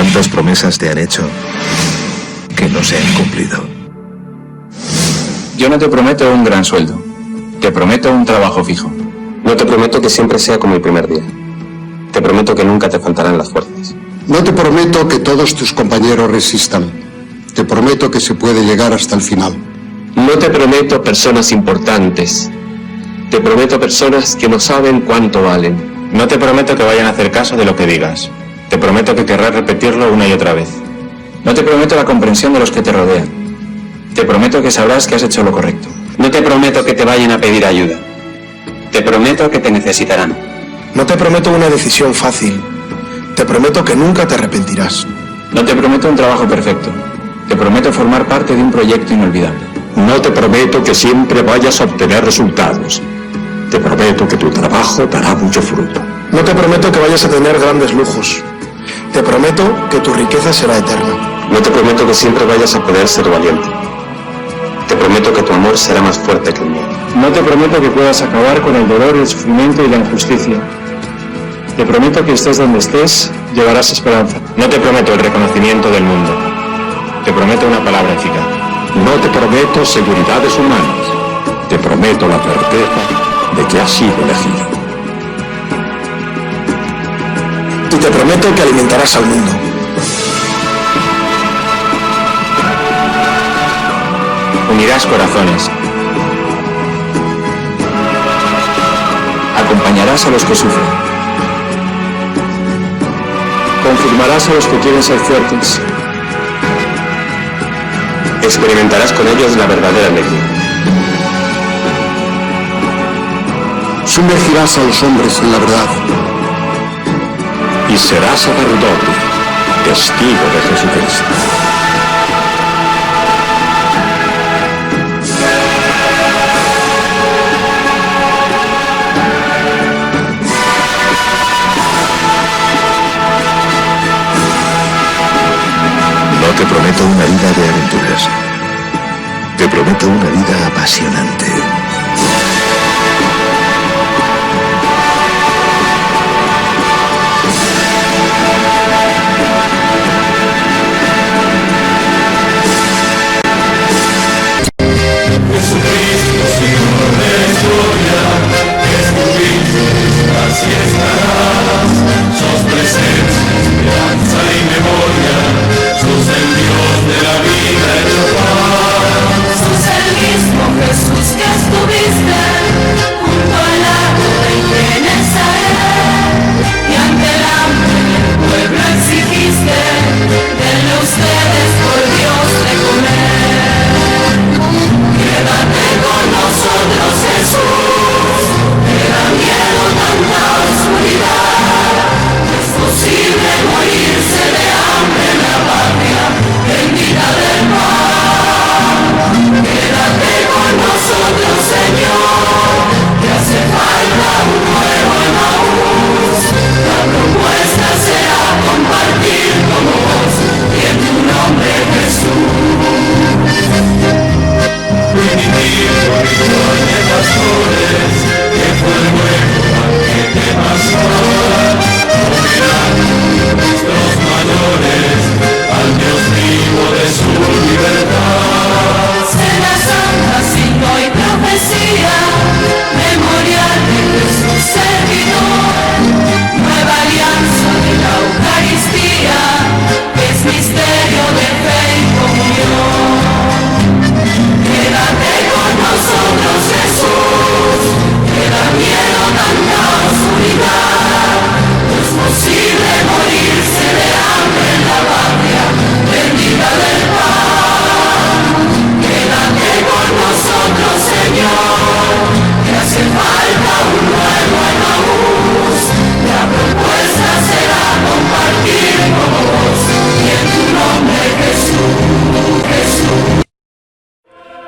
¿Cuántas promesas te han hecho que no se han cumplido? Yo no te prometo un gran sueldo. Te prometo un trabajo fijo. No te prometo que siempre sea como el primer día. Te prometo que nunca te faltarán las fuerzas. No te prometo que todos tus compañeros resistan. Te prometo que se puede llegar hasta el final. No te prometo personas importantes. Te prometo personas que no saben cuánto valen. No te prometo que vayan a hacer caso de lo que digas. Te prometo que querrás repetirlo una y otra vez. No te prometo la comprensión de los que te rodean. Te prometo que sabrás que has hecho lo correcto. No te prometo que te vayan a pedir ayuda. Te prometo que te necesitarán. No te prometo una decisión fácil. Te prometo que nunca te arrepentirás. No te prometo un trabajo perfecto. Te prometo formar parte de un proyecto inolvidable. No te prometo que siempre vayas a obtener resultados. Te prometo que tu trabajo dará mucho fruto. No te prometo que vayas a tener grandes lujos. Te prometo que tu riqueza será eterna. No te prometo que siempre vayas a poder ser valiente. Te prometo que tu amor será más fuerte que el mío. No te prometo que puedas acabar con el dolor, el sufrimiento y la injusticia. Te prometo que estés donde estés, llevarás esperanza. No te prometo el reconocimiento del mundo. Te prometo una palabra eficaz. No te prometo seguridades humanas. Te prometo la certeza de que has sido elegido. Y te prometo que alimentarás al mundo. Unirás corazones. Acompañarás a los que sufren. Confirmarás a los que quieren ser fuertes. Experimentarás con ellos la verdadera alegría. Sumergirás a los hombres en la verdad. Y serás sacerdote, testigo de Jesucristo. No te prometo una vida de aventuras. Te prometo una vida apasionante.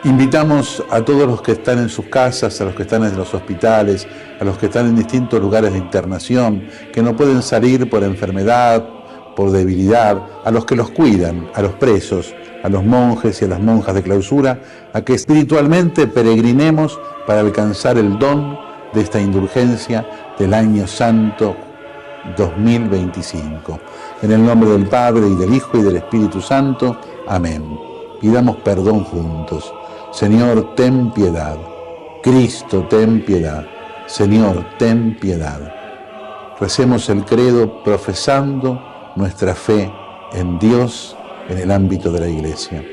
Invitamos a todos los que están en sus casas, a los que están en los hospitales, a los que están en distintos lugares de internación, que no pueden salir por enfermedad, por debilidad, a los que los cuidan, a los presos, a los monjes y a las monjas de clausura, a que espiritualmente peregrinemos para alcanzar el don de esta indulgencia del año santo 2025. En el nombre del Padre, y del Hijo, y del Espíritu Santo. Amén. Pidamos perdón juntos. Señor, ten piedad. Cristo, ten piedad. Señor, ten piedad. Recemos el credo profesando nuestra fe en Dios en el ámbito de la Iglesia.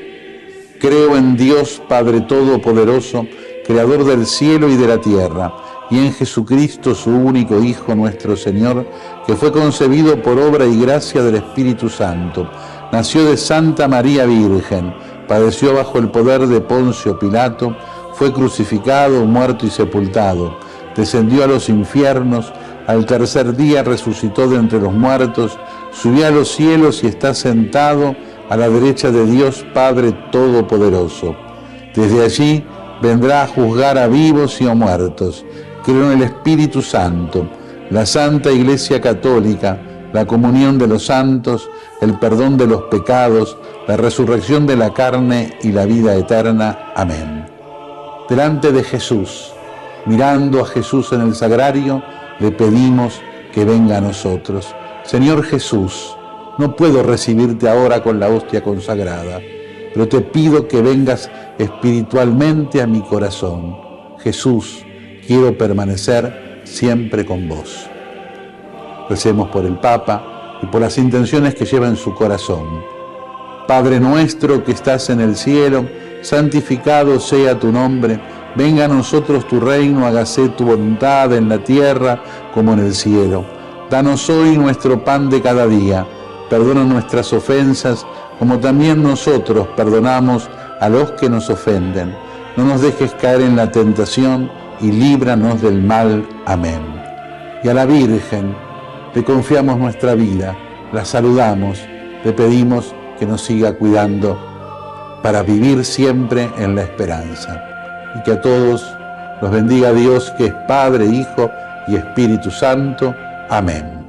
Creo en Dios Padre Todopoderoso, Creador del cielo y de la tierra, y en Jesucristo, su único Hijo, nuestro Señor, que fue concebido por obra y gracia del Espíritu Santo. Nació de Santa María Virgen, padeció bajo el poder de Poncio Pilato, fue crucificado, muerto y sepultado, descendió a los infiernos, al tercer día resucitó de entre los muertos, subió a los cielos y está sentado a la derecha de Dios Padre Todopoderoso. Desde allí vendrá a juzgar a vivos y a muertos. Creo en el Espíritu Santo, la Santa Iglesia Católica, la comunión de los santos, el perdón de los pecados, la resurrección de la carne y la vida eterna. Amén. Delante de Jesús, mirando a Jesús en el sagrario, le pedimos que venga a nosotros. Señor Jesús, no puedo recibirte ahora con la hostia consagrada, pero te pido que vengas espiritualmente a mi corazón. Jesús, quiero permanecer siempre con vos. Recemos por el Papa y por las intenciones que lleva en su corazón. Padre nuestro que estás en el cielo, santificado sea tu nombre. Venga a nosotros tu reino, hágase tu voluntad en la tierra como en el cielo. Danos hoy nuestro pan de cada día. Perdona nuestras ofensas, como también nosotros perdonamos a los que nos ofenden. No nos dejes caer en la tentación y líbranos del mal. Amén. Y a la Virgen le confiamos nuestra vida, la saludamos, le pedimos que nos siga cuidando para vivir siempre en la esperanza. Y que a todos los bendiga Dios, que es Padre, Hijo y Espíritu Santo. Amén.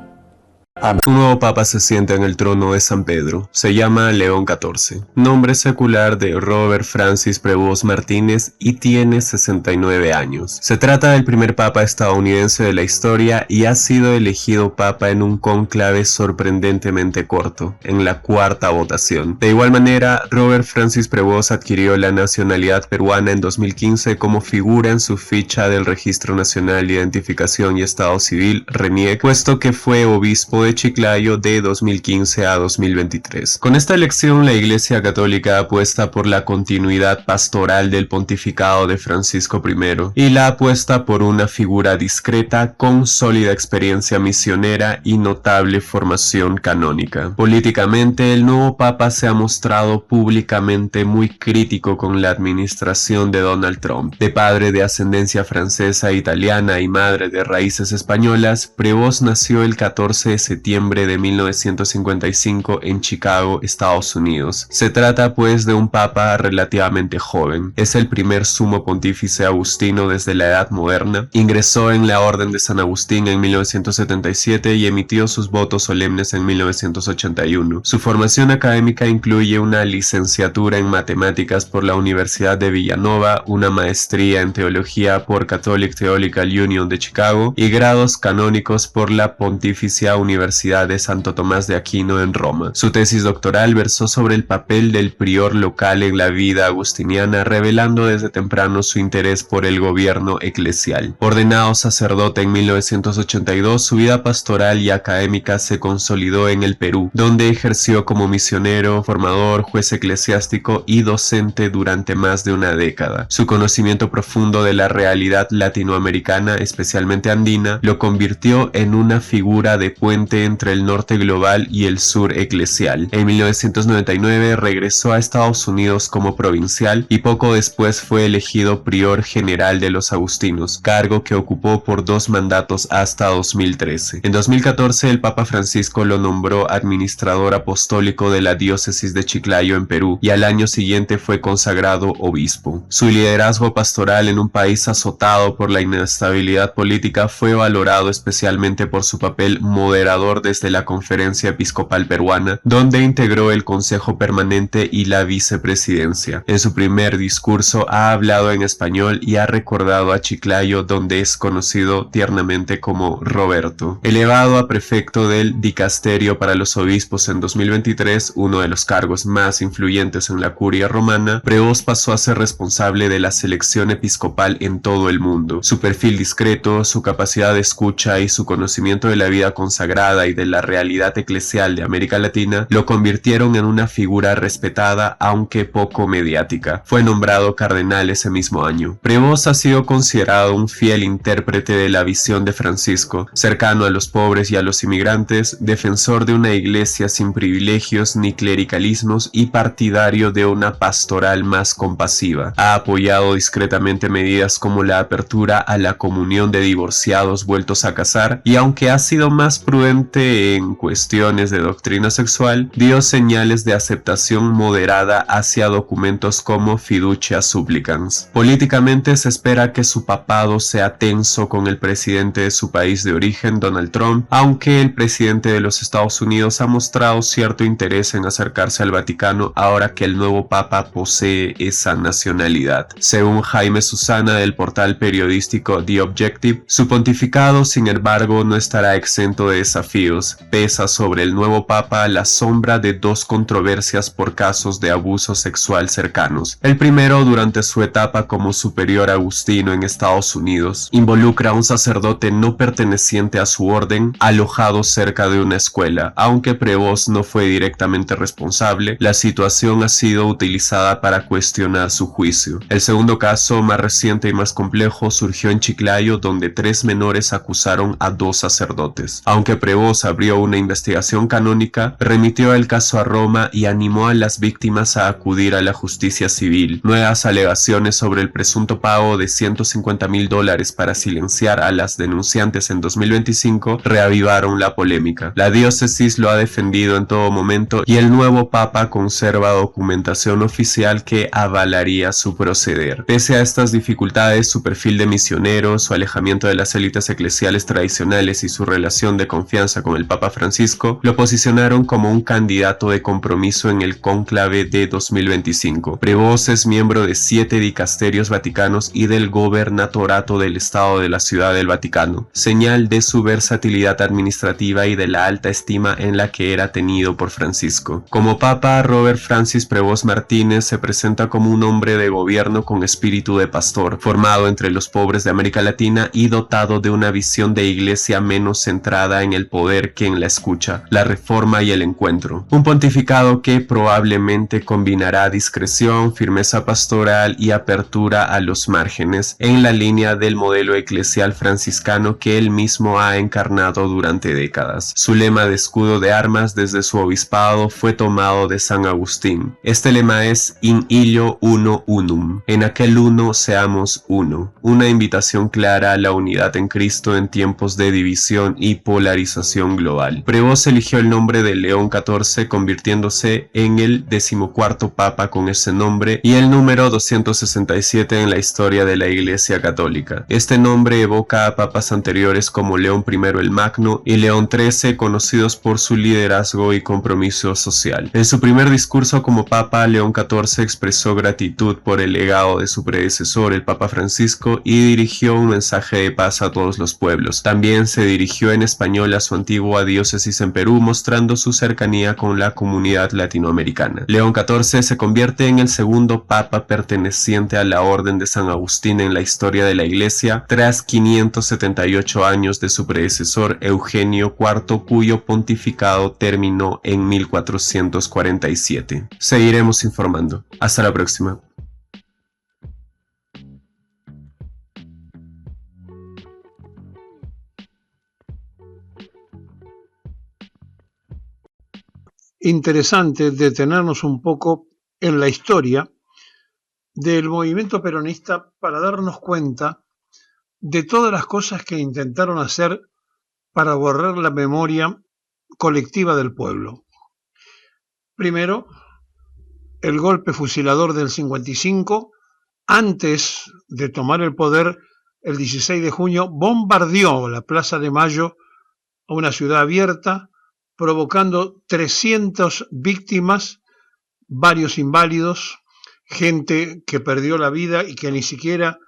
Amén. Un nuevo papa se sienta en el trono de San Pedro. Se llama León XIV. Nombre secular de Robert Francis Prevost Martínez y tiene 69 años. Se trata del primer papa estadounidense de la historia y ha sido elegido papa en un cónclave sorprendentemente corto, en la cuarta votación. De igual manera, Robert Francis Prevost adquirió la nacionalidad peruana en 2015 como figura en su ficha del Registro Nacional de Identificación y Estado Civil, RENIEC, puesto que fue obispo de Chiclayo de 2015 a 2023. Con esta elección, la Iglesia Católica apuesta por la continuidad pastoral del pontificado de Francisco I y la apuesta por una figura discreta con sólida experiencia misionera y notable formación canónica. Políticamente, el nuevo Papa se ha mostrado públicamente muy crítico con la administración de Donald Trump. De padre de ascendencia francesa e italiana y madre de raíces españolas, Prevost nació el 14 de septiembre de 1955 en Chicago, Estados Unidos. Se trata pues de un papa relativamente joven. Es el primer sumo pontífice agustino desde la Edad Moderna. Ingresó en la Orden de San Agustín en 1977 y emitió sus votos solemnes en 1981. Su formación académica incluye una licenciatura en matemáticas por la Universidad de Villanova, una maestría en teología por Catholic Theological Union de Chicago y grados canónicos por la Pontificia Universidad de Santo Tomás de Aquino en Roma. Su tesis doctoral versó sobre el papel del prior local en la vida agustiniana, revelando desde temprano su interés por el gobierno eclesial. Ordenado sacerdote en 1982, su vida pastoral y académica se consolidó en el Perú, donde ejerció como misionero, formador, juez eclesiástico y docente durante más de una década. Su conocimiento profundo de la realidad latinoamericana, especialmente andina, lo convirtió en una figura de puente entre el norte global y el sur eclesial. En 1999 regresó a Estados Unidos como provincial y poco después fue elegido prior general de los agustinos, cargo que ocupó por 2 mandatos hasta 2013. En 2014 el Papa Francisco lo nombró administrador apostólico de la diócesis de Chiclayo en Perú y al año siguiente fue consagrado obispo. Su liderazgo pastoral en un país azotado por la inestabilidad política fue valorado especialmente por su papel moderador senador desde la Conferencia Episcopal Peruana, donde integró el Consejo Permanente y la vicepresidencia. En su primer discurso ha hablado en español y ha recordado a Chiclayo, donde es conocido tiernamente como Roberto. Elevado a prefecto del Dicasterio para los Obispos en 2023, uno de los cargos más influyentes en la curia romana, Prevost pasó a ser responsable de la selección episcopal en todo el mundo. Su perfil discreto, su capacidad de escucha y su conocimiento de la vida consagrada y de la realidad eclesial de América Latina lo convirtieron en una figura respetada, aunque poco mediática. Fue nombrado cardenal ese mismo año. Prevost ha sido considerado un fiel intérprete de la visión de Francisco, cercano a los pobres y a los inmigrantes, defensor de una iglesia sin privilegios ni clericalismos y partidario de una pastoral más compasiva. Ha apoyado discretamente medidas como la apertura a la comunión de divorciados vueltos a casar, y aunque ha sido más prudente en cuestiones de doctrina sexual, dio señales de aceptación moderada hacia documentos como Fiducia Supplicans. Políticamente se espera que su papado sea tenso con el presidente de su país de origen, Donald Trump, aunque el presidente de los Estados Unidos ha mostrado cierto interés en acercarse al Vaticano ahora que el nuevo papa posee esa nacionalidad. Según Jaime Susana del portal periodístico The Objective, su pontificado, sin embargo, no estará exento de desafíos. Pesa sobre el nuevo papa la sombra de dos controversias por casos de abuso sexual cercanos. El primero, durante su etapa como superior agustino en Estados Unidos, involucra a un sacerdote no perteneciente a su orden alojado cerca de una escuela. Aunque Prevost no fue directamente responsable, la situación ha sido utilizada para cuestionar su juicio. El segundo caso, más reciente y más complejo, surgió en Chiclayo, donde 3 menores acusaron a 2 sacerdotes. Aunque Prevost abrió una investigación canónica, remitió el caso a Roma y animó a las víctimas a acudir a la justicia civil. Nuevas alegaciones sobre el presunto pago de $150,000 para silenciar a las denunciantes en 2025 reavivaron la polémica. La diócesis lo ha defendido en todo momento y el nuevo papa conserva documentación oficial que avalaría su proceder. Pese a estas dificultades, su perfil de misionero, su alejamiento de las élites eclesiales tradicionales y su relación de confianza con el Papa Francisco lo posicionaron como un candidato de compromiso en el cónclave de 2025. Prevost es miembro de 7 dicasterios vaticanos y del gobernatorato del Estado de la Ciudad del Vaticano, señal de su versatilidad administrativa y de la alta estima en la que era tenido por Francisco. Como Papa, Robert Francis Prevost Martínez se presenta como un hombre de gobierno con espíritu de pastor, formado entre los pobres de América Latina y dotado de una visión de iglesia menos centrada en el poder que en la escucha, la reforma y el encuentro. Un pontificado que probablemente combinará discreción, firmeza pastoral y apertura a los márgenes, en la línea del modelo eclesial franciscano que él mismo ha encarnado durante décadas. Su lema de escudo de armas desde su obispado fue tomado de San Agustín. Este lema es In illo uno unum, en aquel uno seamos uno, una invitación clara a la unidad en Cristo en tiempos de división y polarización global. Prevost eligió el nombre de León XIV, convirtiéndose en el 14º papa con ese nombre y el número 267 en la historia de la Iglesia Católica. Este nombre evoca a papas anteriores como León I el Magno y León XIII, conocidos por su liderazgo y compromiso social. En su primer discurso como papa, León XIV expresó gratitud por el legado de su predecesor, el Papa Francisco, y dirigió un mensaje de paz a todos los pueblos. También se dirigió en español a su antigua diócesis en Perú, mostrando su cercanía con la comunidad latinoamericana. León XIV se convierte en el segundo papa perteneciente a la Orden de San Agustín en la historia de la Iglesia, tras 578 años de su predecesor Eugenio IV, cuyo pontificado terminó en 1447. Seguiremos informando. Hasta la próxima. Interesante detenernos un poco en la historia del movimiento peronista para darnos cuenta de todas las cosas que intentaron hacer para borrar la memoria colectiva del pueblo. Primero, el golpe fusilador del 55, antes de tomar el poder el 16 de junio, bombardeó la Plaza de Mayo a una ciudad abierta, provocando 300 víctimas, varios inválidos, gente que perdió la vida y que ni siquiera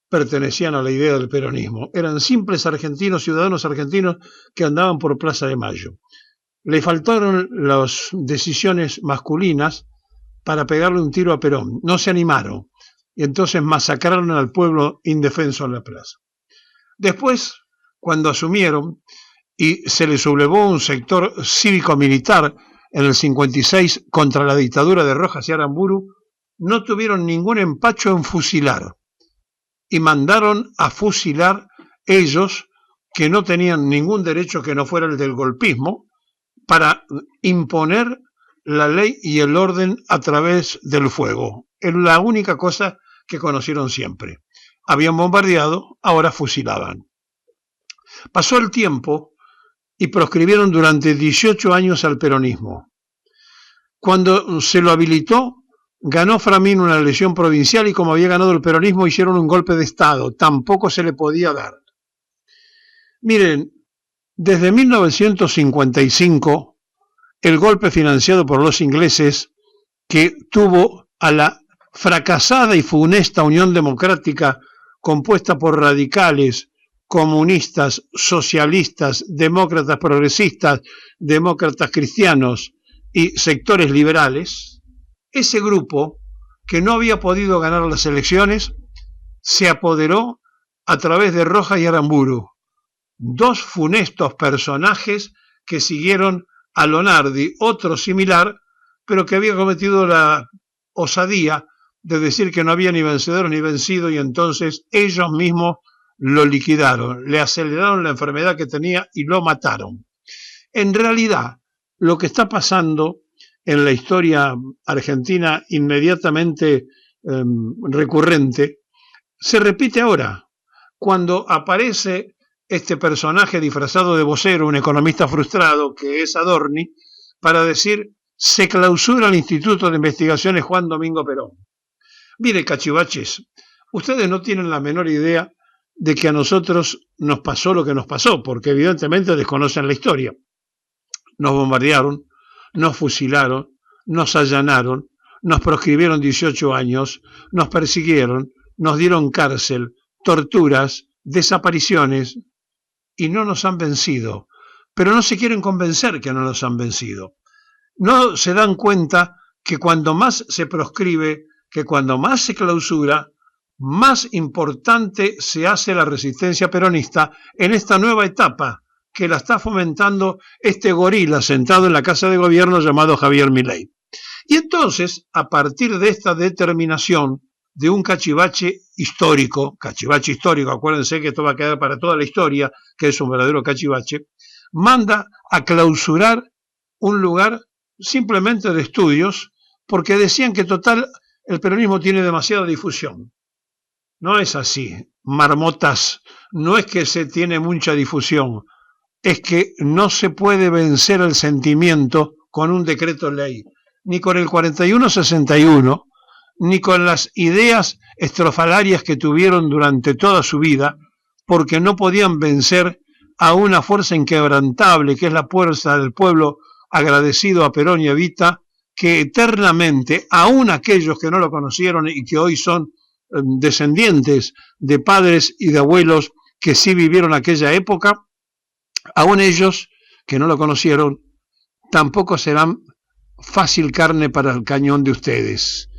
pertenecían a la idea del peronismo. Eran simples argentinos, ciudadanos argentinos que andaban por Plaza de Mayo. Le faltaron las decisiones masculinas para pegarle un tiro a Perón. No se animaron y entonces masacraron al pueblo indefenso en la plaza. Después, cuando asumieron y se les sublevó un sector cívico-militar en el 56 contra la dictadura de Rojas y Aramburu, no tuvieron ningún empacho en fusilar y mandaron a fusilar ellos que no tenían ningún derecho que no fuera el del golpismo para imponer la ley y el orden a través del fuego. Es la única cosa que conocieron siempre. Habían bombardeado, ahora fusilaban. Pasó el tiempo y proscribieron durante 18 años al peronismo. Cuando se lo habilitó, ganó Framín una elección provincial y como había ganado el peronismo hicieron un golpe de Estado. Tampoco se le podía dar. Miren, desde 1955, el golpe financiado por los ingleses que tuvo a la fracasada y funesta Unión Democrática compuesta por radicales, comunistas, socialistas, demócratas progresistas, demócratas cristianos y sectores liberales, ese grupo que no había podido ganar las elecciones se apoderó a través de Rojas y Aramburu, dos funestos personajes que siguieron a Lonardi, otro similar, pero que había cometido la osadía de decir que no había ni vencedor ni vencido y entonces ellos mismos lo liquidaron, le aceleraron la enfermedad que tenía y lo mataron. En realidad, lo que está pasando en la historia argentina inmediatamente recurrente, se repite ahora, cuando aparece este personaje disfrazado de vocero, un economista frustrado que es Adorni, para decir, se clausura el Instituto de Investigaciones Juan Domingo Perón. Mire, cachivaches, ustedes no tienen la menor idea de que a nosotros nos pasó lo que nos pasó, porque evidentemente desconocen la historia. Nos bombardearon, nos fusilaron, nos allanaron, nos proscribieron 18 años, nos persiguieron, nos dieron cárcel, torturas, desapariciones, y no nos han vencido. Pero no se quieren convencer que no nos han vencido. No se dan cuenta que cuando más se proscribe, que cuando más se clausura, más importante se hace la resistencia peronista en esta nueva etapa que la está fomentando este gorila sentado en la Casa de Gobierno llamado Javier Milei. Y entonces, a partir de esta determinación de un cachivache histórico, acuérdense que esto va a quedar para toda la historia, que es un verdadero cachivache, manda a clausurar un lugar simplemente de estudios, porque decían que total el peronismo tiene demasiada difusión. No es así, marmotas, no es que se tiene mucha difusión, es que no se puede vencer el sentimiento con un decreto ley, ni con el 4161, ni con las ideas estrofalarias que tuvieron durante toda su vida, porque no podían vencer a una fuerza inquebrantable, que es la fuerza del pueblo agradecido a Perón y Evita, que eternamente, aún aquellos que no lo conocieron y que hoy son descendientes de padres y de abuelos que sí vivieron aquella época, aún ellos que no lo conocieron, tampoco serán fácil carne para el cañón de ustedes.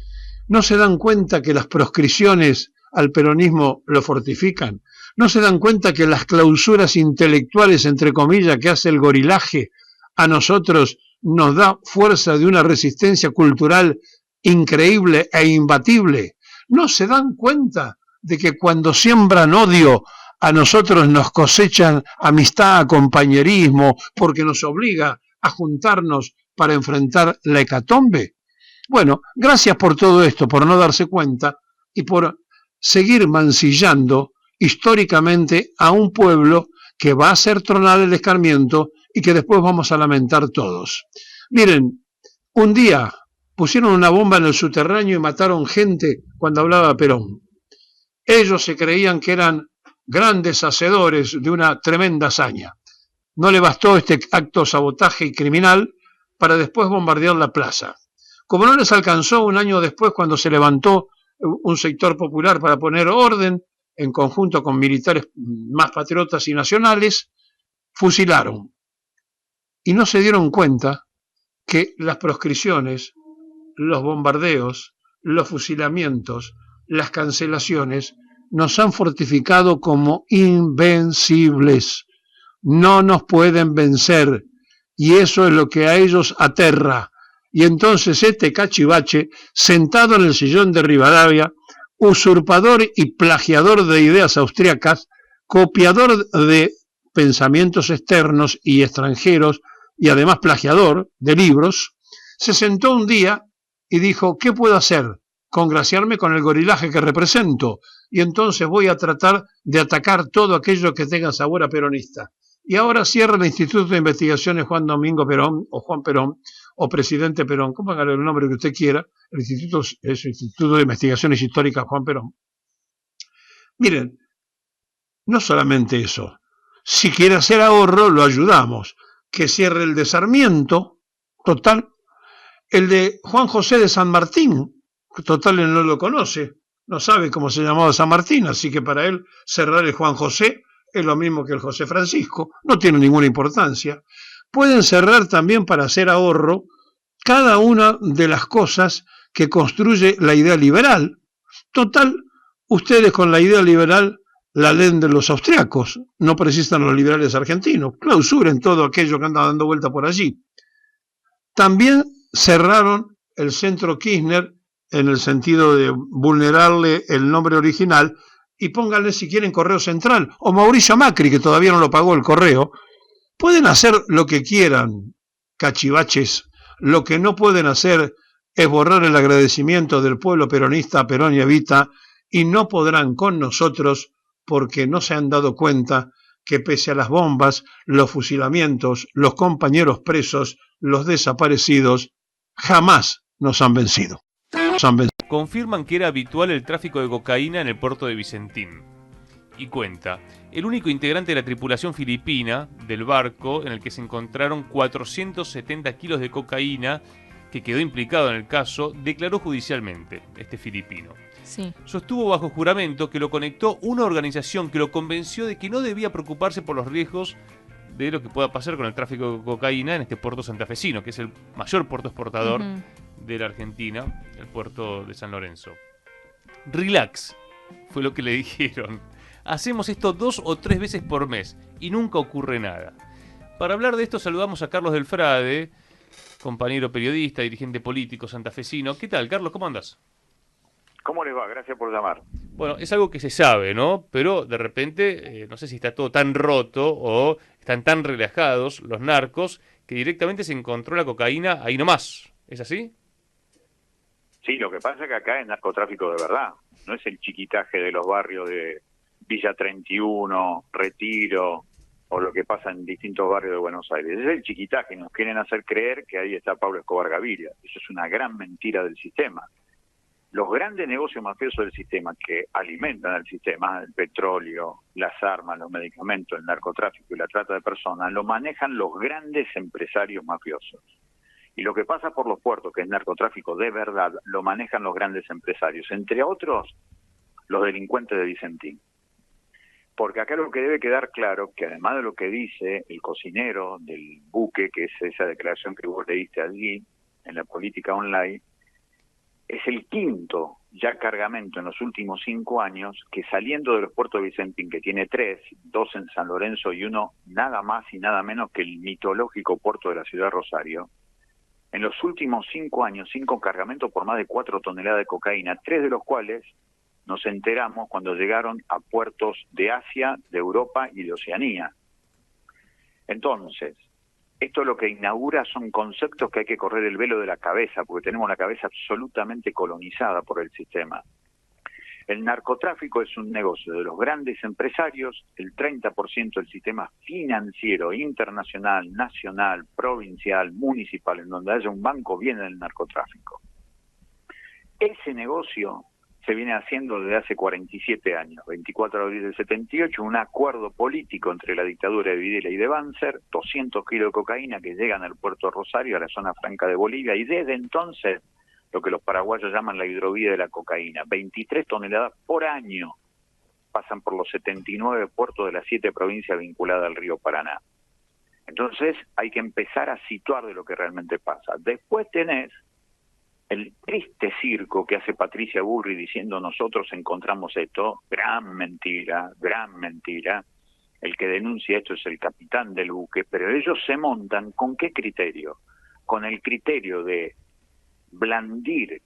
¿No se dan cuenta que las proscripciones al peronismo lo fortifican? ¿No se dan cuenta que las clausuras intelectuales, entre comillas, que hace el gorilaje a nosotros nos da fuerza de una resistencia cultural increíble e imbatible? ¿No se dan cuenta de que cuando siembran odio a nosotros nos cosechan amistad, compañerismo, porque nos obliga a juntarnos para enfrentar la hecatombe? Bueno, gracias por todo esto, por no darse cuenta y por seguir mancillando históricamente a un pueblo que va a ser tronado el escarmiento y que después vamos a lamentar todos. Miren, un día pusieron una bomba en el subterráneo y mataron gente cuando hablaba Perón. Ellos se creían que eran grandes hacedores de una tremenda hazaña. No le bastó este acto sabotaje y criminal para después bombardear la plaza. Como no les alcanzó un año después, cuando se levantó un sector popular para poner orden, en conjunto con militares más patriotas y nacionales, fusilaron. Y no se dieron cuenta que las proscripciones, los bombardeos, los fusilamientos, las cancelaciones, nos han fortificado como invencibles. No nos pueden vencer, y eso es lo que a ellos aterra. Y entonces este cachivache, sentado en el sillón de Rivadavia, usurpador y plagiador de ideas austriacas, copiador de pensamientos externos y extranjeros, y además plagiador de libros, se sentó un día y dijo: ¿qué puedo hacer? Congraciarme con el gorilaje que represento, y entonces voy a tratar de atacar todo aquello que tenga sabor a peronista. Y ahora cierra el Instituto de Investigaciones Juan Domingo Perón, o Juan Perón, o Presidente Perón, póngale el nombre que usted quiera. El instituto es el Instituto de Investigaciones Históricas Juan Perón. Miren, no solamente eso, si quiere hacer ahorro, lo ayudamos. Que cierre el de Sarmiento, total, el de Juan José de San Martín, total él no lo conoce, no sabe cómo se llamaba San Martín, así que para él cerrar el Juan José es lo mismo que el José Francisco, no tiene ninguna importancia. Pueden cerrar también, para hacer ahorro, cada una de las cosas que construye la idea liberal. Total, ustedes con la idea liberal la leen de los austriacos, no precisan los liberales argentinos, clausuren todo aquello que anda dando vuelta por allí. También cerraron el Centro Kirchner en el sentido de vulnerarle el nombre original, y pónganle, si quieren, Correo Central, o Mauricio Macri, que todavía no lo pagó el correo. Pueden hacer lo que quieran, cachivaches. Lo que no pueden hacer es borrar el agradecimiento del pueblo peronista a Perón y Evita, y no podrán con nosotros, porque no se han dado cuenta que pese a las bombas, los fusilamientos, los compañeros presos, los desaparecidos, jamás nos han vencido. Confirman que era habitual el tráfico de cocaína en el puerto de Vicentín. Y cuenta: el único integrante de la tripulación filipina del barco en el que se encontraron 470 kilos de cocaína, que quedó implicado en el caso, declaró judicialmente, este filipino. Sí. Sostuvo bajo juramento que lo conectó una organización que lo convenció de que no debía preocuparse por los riesgos de lo que pueda pasar con el tráfico de cocaína en este puerto santafesino, que es el mayor puerto exportador de la Argentina, el puerto de San Lorenzo. Relax, fue lo que le dijeron. Hacemos esto 2 o 3 veces por mes y nunca ocurre nada. Para hablar de esto saludamos a Carlos Delfrade, compañero periodista, dirigente político santafesino. ¿Qué tal, Carlos? ¿Cómo andás? ¿Cómo les va? Gracias por llamar. Bueno, es algo que se sabe, ¿no? Pero de repente, no sé si está todo tan roto o están tan relajados los narcos que directamente se encontró la cocaína ahí nomás. ¿Es así? Sí, lo que pasa es que acá es narcotráfico de verdad. No es el chiquitaje de los barrios de Villa 31, Retiro, o lo que pasa en distintos barrios de Buenos Aires. Es el chiquitaje. Nos quieren hacer creer que ahí está Pablo Escobar Gaviria. Eso es una gran mentira del sistema. Los grandes negocios mafiosos del sistema que alimentan al sistema, el petróleo, las armas, los medicamentos, el narcotráfico y la trata de personas, lo manejan los grandes empresarios mafiosos. Y lo que pasa por los puertos, que es narcotráfico de verdad, lo manejan los grandes empresarios, entre otros los delincuentes de Vicentín. Porque acá lo que debe quedar claro, que además de lo que dice el cocinero del buque, que es esa declaración que vos leíste allí, en la política online, es el quinto ya cargamento en los últimos 5 años que, saliendo de los puertos de Vicentín, que tiene 3, 2 en San Lorenzo y 1 nada más y nada menos que el mitológico puerto de la ciudad de Rosario, en los últimos 5 años, 5 cargamentos por más de 4 toneladas de cocaína, 3 de los cuales nos enteramos cuando llegaron a puertos de Asia, de Europa y de Oceanía. Entonces, esto lo que inaugura son conceptos que hay que correr el velo de la cabeza, porque tenemos la cabeza absolutamente colonizada por el sistema. El narcotráfico es un negocio de los grandes empresarios, el 30% del sistema financiero internacional, nacional, provincial, municipal, en donde haya un banco, viene del narcotráfico. Ese negocio se viene haciendo desde hace 47 años, 24 de abril del 78, un acuerdo político entre la dictadura de Videla y de Banzer, 200 kilos de cocaína que llegan al puerto de Rosario, a la zona franca de Bolivia, y desde entonces lo que los paraguayos llaman la hidrovía de la cocaína, 23 toneladas por año pasan por los 79 puertos de las 7 provincias vinculadas al río Paraná. Entonces hay que empezar a situar de lo que realmente pasa. Después tenés el triste circo que hace Patricia Bullrich diciendo nosotros encontramos esto, gran mentira, gran mentira. El que denuncia esto es el capitán del buque, pero ellos se montan ¿con qué criterio? Con el criterio de blandir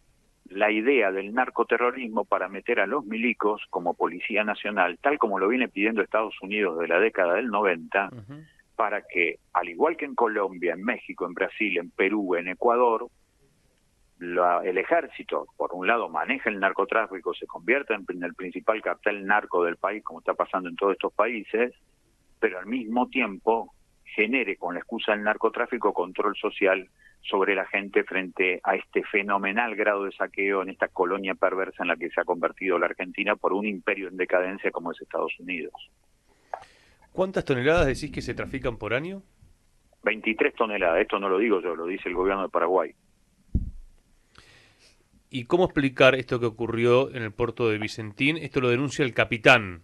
la idea del narcoterrorismo para meter a los milicos como Policía Nacional, tal como lo viene pidiendo Estados Unidos de la década del 90, para que, al igual que en Colombia, en México, en Brasil, en Perú, en Ecuador, el ejército, por un lado, maneja el narcotráfico, se convierte en el principal cartel narco del país, como está pasando en todos estos países, pero al mismo tiempo genere, con la excusa del narcotráfico, control social sobre la gente frente a este fenomenal grado de saqueo en esta colonia perversa en la que se ha convertido la Argentina por un imperio en decadencia como es Estados Unidos. ¿Cuántas toneladas decís que se trafican por año? 23 toneladas, esto no lo digo yo, lo dice el gobierno de Paraguay. ¿Y cómo explicar esto que ocurrió en el puerto de Vicentín? Esto lo denuncia el capitán.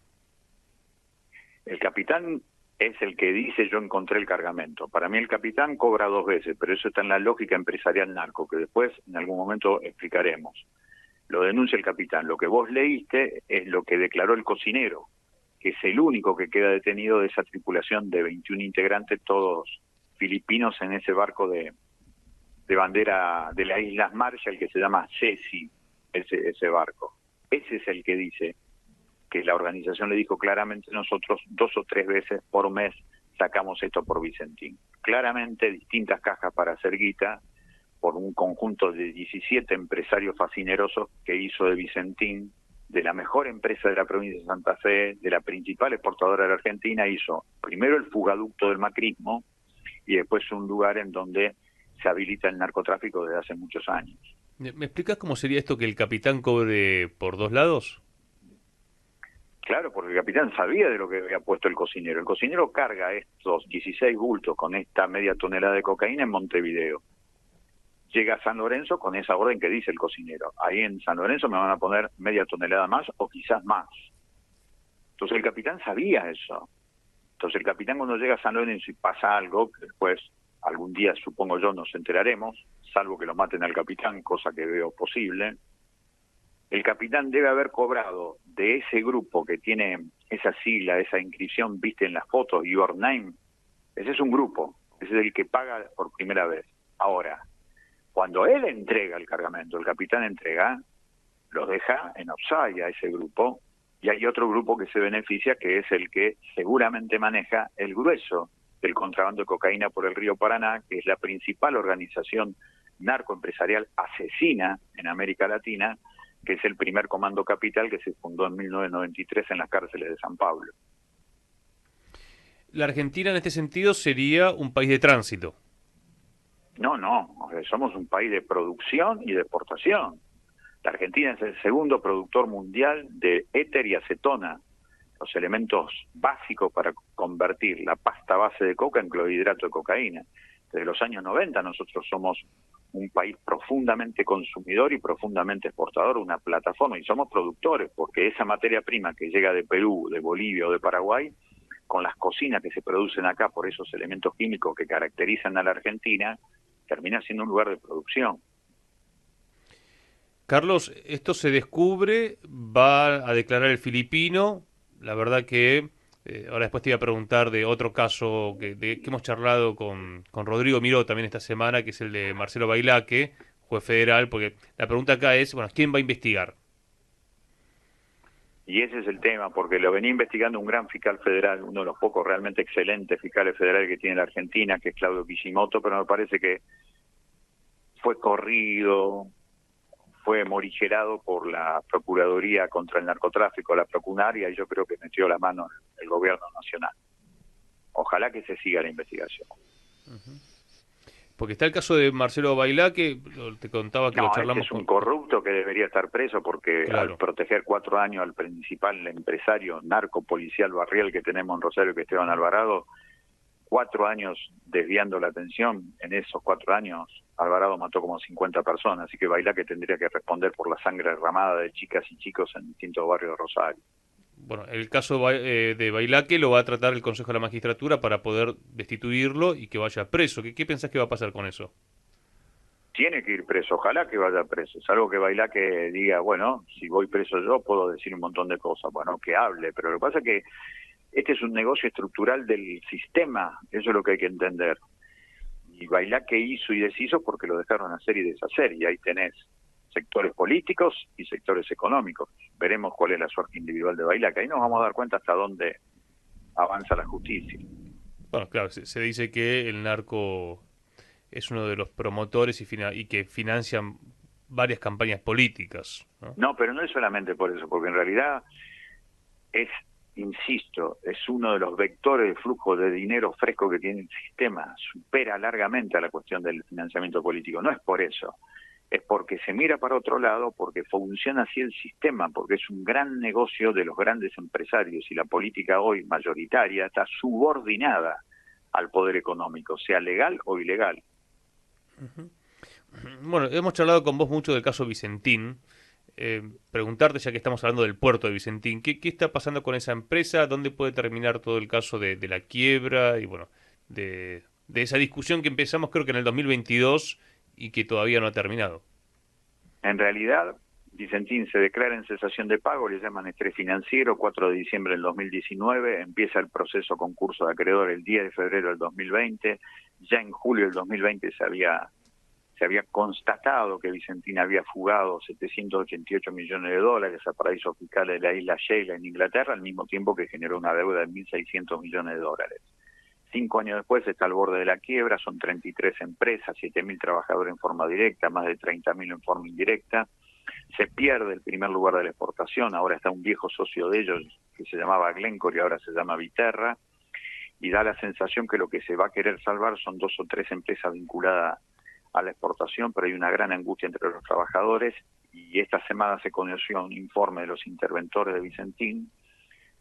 El capitán es el que dice yo encontré el cargamento. Para mí el capitán cobra 2 veces, pero eso está en la lógica empresarial narco, que después en algún momento explicaremos. Lo denuncia el capitán. Lo que vos leíste es lo que declaró el cocinero, que es el único que queda detenido de esa tripulación de 21 integrantes, todos filipinos en ese barco de bandera de las Islas Marshall que se llama Ceci, ese barco. Ese es el que dice que la organización le dijo claramente nosotros 2 o 3 veces por mes sacamos esto por Vicentín. Claramente distintas cajas para hacer guita por un conjunto de 17 empresarios fascinerosos que hizo de Vicentín, de la mejor empresa de la provincia de Santa Fe, de la principal exportadora de la Argentina, hizo primero el fugaducto del macrismo y después un lugar en donde se habilita el narcotráfico desde hace muchos años. ¿Me explicas cómo sería esto que el capitán cobre por 2 lados? Claro, porque el capitán sabía de lo que había puesto el cocinero. El cocinero carga estos 16 bultos con esta media tonelada de cocaína en Montevideo. Llega a San Lorenzo con esa orden que dice el cocinero. Ahí en San Lorenzo me van a poner media tonelada más o quizás más. Entonces el capitán sabía eso. Entonces el capitán cuando llega a San Lorenzo y pasa algo, que después algún día supongo yo nos enteraremos, salvo que lo maten al capitán, cosa que veo posible, el capitán debe haber cobrado de ese grupo que tiene esa sigla, esa inscripción, viste en las fotos, Your Name, ese es un grupo, ese es el que paga por primera vez. Ahora, cuando él entrega el cargamento, el capitán entrega, los deja en offside a ese grupo, y hay otro grupo que se beneficia, que es el que seguramente maneja el grueso del contrabando de cocaína por el río Paraná, que es la principal organización narcoempresarial asesina en América Latina, que es el primer Comando Capital que se fundó en 1993 en las cárceles de San Pablo. La Argentina en este sentido sería un país de tránsito. No, somos un país de producción y de exportación. La Argentina es el segundo productor mundial de éter y acetona, los elementos básicos para convertir la pasta base de coca en clorhidrato de cocaína. Desde los años 90 nosotros somos un país profundamente consumidor y profundamente exportador, una plataforma, y somos productores, porque esa materia prima que llega de Perú, de Bolivia o de Paraguay, con las cocinas que se producen acá por esos elementos químicos que caracterizan a la Argentina, termina siendo un lugar de producción. Carlos, esto se descubre, va a declarar el filipino, la verdad que ahora después te iba a preguntar de otro caso que hemos charlado con Rodrigo Miró también esta semana, que es el de Marcelo Bailaque, juez federal, porque la pregunta acá es, bueno, ¿quién va a investigar? Y ese es el tema, porque lo venía investigando un gran fiscal federal, uno de los pocos realmente excelentes fiscales federales que tiene la Argentina, que es Claudio Kishimoto, pero me parece que fue corrido, fue morigerado por la Procuraduría contra el Narcotráfico, la Procunaria, y yo creo que metió la mano el gobierno nacional. Ojalá que se siga la investigación. Porque está el caso de Marcelo Bailá, que te contaba que No, lo charlamos es un corrupto que debería estar preso porque Claro. al proteger 4 años al principal empresario narco policial barrial que tenemos en Rosario, que es Esteban Alvarado, 4 años desviando la atención. En esos 4 años Alvarado mató como 50 personas, así que Bailá que tendría que responder por la sangre derramada de chicas y chicos en distintos barrios de Rosario. Bueno, el caso de Bailaque lo va a tratar el Consejo de la Magistratura para poder destituirlo y que vaya preso. ¿Qué pensás que va a pasar con eso? Tiene que ir preso, ojalá que vaya preso. Es algo que Bailá que diga, bueno, si voy preso yo puedo decir un montón de cosas, bueno, que hable, pero lo que pasa es que este es un negocio estructural del sistema, eso es lo que hay que entender. Y Bailá que hizo y deshizo porque lo dejaron hacer y deshacer, y ahí tenés sectores políticos y sectores económicos. Veremos cuál es la suerte individual de Bailá, que ahí nos vamos a dar cuenta hasta dónde avanza la justicia. Bueno, claro, se dice que el narco es uno de los promotores y que financian varias campañas políticas, ¿no? No, pero no es solamente por eso, porque en realidad es, insisto, es uno de los vectores de flujo de dinero fresco que tiene el sistema, supera largamente a la cuestión del financiamiento político. No es por eso, es porque se mira para otro lado, porque funciona así el sistema, porque es un gran negocio de los grandes empresarios y la política hoy mayoritaria está subordinada al poder económico, sea legal o ilegal. Bueno, hemos charlado con vos mucho del caso Vicentín. Preguntarte, ya que estamos hablando del puerto de Vicentín, ¿qué está pasando con esa empresa? ¿Dónde puede terminar todo el caso de la quiebra? Y bueno, de esa discusión que empezamos creo que en el 2022 y que todavía no ha terminado. En realidad, Vicentín se declara en cesación de pago, le llaman estrés financiero, 4 de diciembre del 2019, empieza el proceso concurso de acreedor el 10 de febrero del 2020, ya en julio del 2020 se había constatado que Vicentín había fugado 788 millones de dólares a paraísos fiscales de la isla Sheila en Inglaterra, al mismo tiempo que generó una deuda de 1.600 millones de dólares. 5 años después está al borde de la quiebra, son 33 empresas, 7.000 trabajadores en forma directa, más de 30.000 en forma indirecta. Se pierde el primer lugar de la exportación, ahora está un viejo socio de ellos que se llamaba Glencore y ahora se llama Viterra, y da la sensación que lo que se va a querer salvar son 2 o 3 empresas vinculadas a la exportación, pero hay una gran angustia entre los trabajadores, y esta semana se conoció un informe de los interventores de Vicentín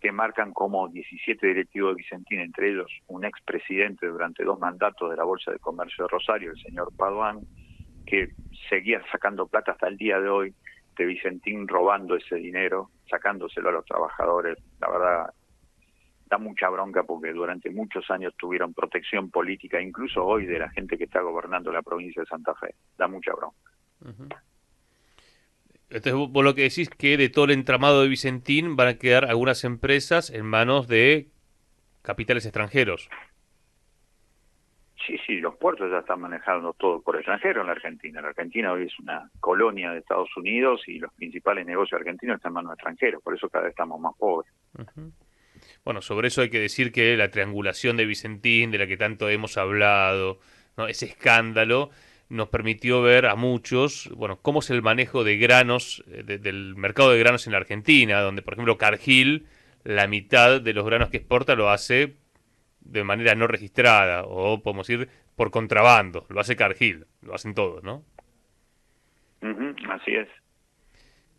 que marcan como 17 directivos de Vicentín, entre ellos un expresidente durante 2 mandatos de la Bolsa de Comercio de Rosario, el señor Paduan, que seguía sacando plata hasta el día de hoy de Vicentín, robando ese dinero, sacándoselo a los trabajadores. La verdad, da mucha bronca porque durante muchos años tuvieron protección política, incluso hoy de la gente que está gobernando la provincia de Santa Fe. Da mucha bronca. Uh-huh. Entonces vos lo que decís que de todo el entramado de Vicentín van a quedar algunas empresas en manos de capitales extranjeros. Sí, los puertos ya están manejando todo por extranjero en la Argentina. La Argentina hoy es una colonia de Estados Unidos y los principales negocios argentinos están en manos de extranjeros, por eso cada vez estamos más pobres. Uh-huh. Bueno, sobre eso hay que decir que la triangulación de Vicentín, de la que tanto hemos hablado, ¿no? Ese escándalo nos permitió ver a muchos, bueno, cómo es el manejo de granos, del mercado de granos en la Argentina, donde, por ejemplo, Cargill, la mitad de los granos que exporta lo hace de manera no registrada, o podemos decir por contrabando, lo hace Cargill, lo hacen todos, ¿no? Así es.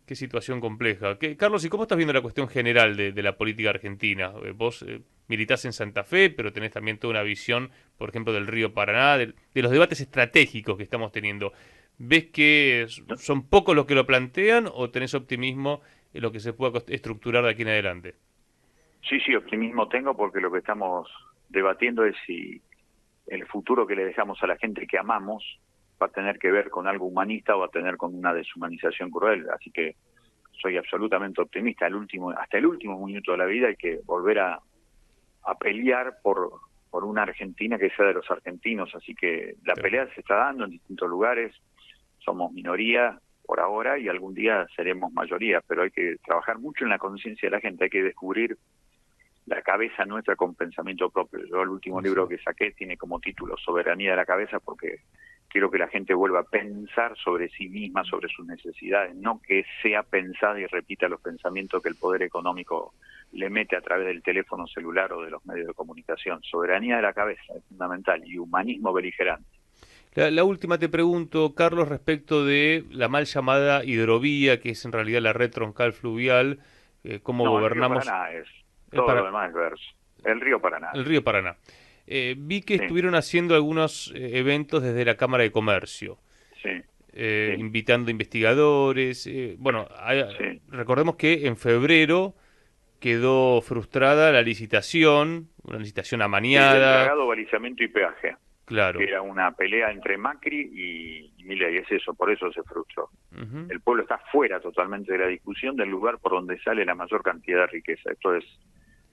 Qué situación compleja. Carlos, ¿y cómo estás viendo la cuestión general de la política argentina? Vos militás en Santa Fe, pero tenés también toda una visión, por ejemplo, del río Paraná, de los debates estratégicos que estamos teniendo. ¿Ves que son pocos los que lo plantean o tenés optimismo en lo que se pueda estructurar de aquí en adelante? Sí, optimismo tengo porque lo que estamos debatiendo es si el futuro que le dejamos a la gente que amamos va a tener que ver con algo humanista o va a tener con una deshumanización cruel. Así que soy absolutamente optimista. Hasta el último minuto de la vida hay que volver a pelear por una Argentina que sea de los argentinos. Así que la pelea se está dando en distintos lugares. Somos minoría por ahora y algún día seremos mayoría, pero hay que trabajar mucho en la conciencia de la gente. Hay que descubrir la cabeza nuestra con pensamiento propio. Yo el último libro que saqué tiene como título Soberanía de la Cabeza, porque quiero que la gente vuelva a pensar sobre sí misma, sobre sus necesidades, no que sea pensada y repita los pensamientos que el poder económico le mete a través del teléfono celular o de los medios de comunicación. Soberanía de la cabeza es fundamental y humanismo beligerante. La última te pregunto, Carlos, respecto de la mal llamada hidrovía, que es en realidad la red troncal fluvial, cómo gobernamos... El río Paraná es, todo lo demás es verso. El río Paraná. El río Paraná. Vi que estuvieron haciendo algunos eventos desde la Cámara de Comercio. Sí. Invitando investigadores. Recordemos que en febrero quedó frustrada la licitación, una licitación amañada. El dragado, balizamiento y peaje. Claro. Que era una pelea entre Macri y Milei, es eso, por eso se frustró. El pueblo está fuera totalmente de la discusión del lugar por donde sale la mayor cantidad de riqueza. Esto es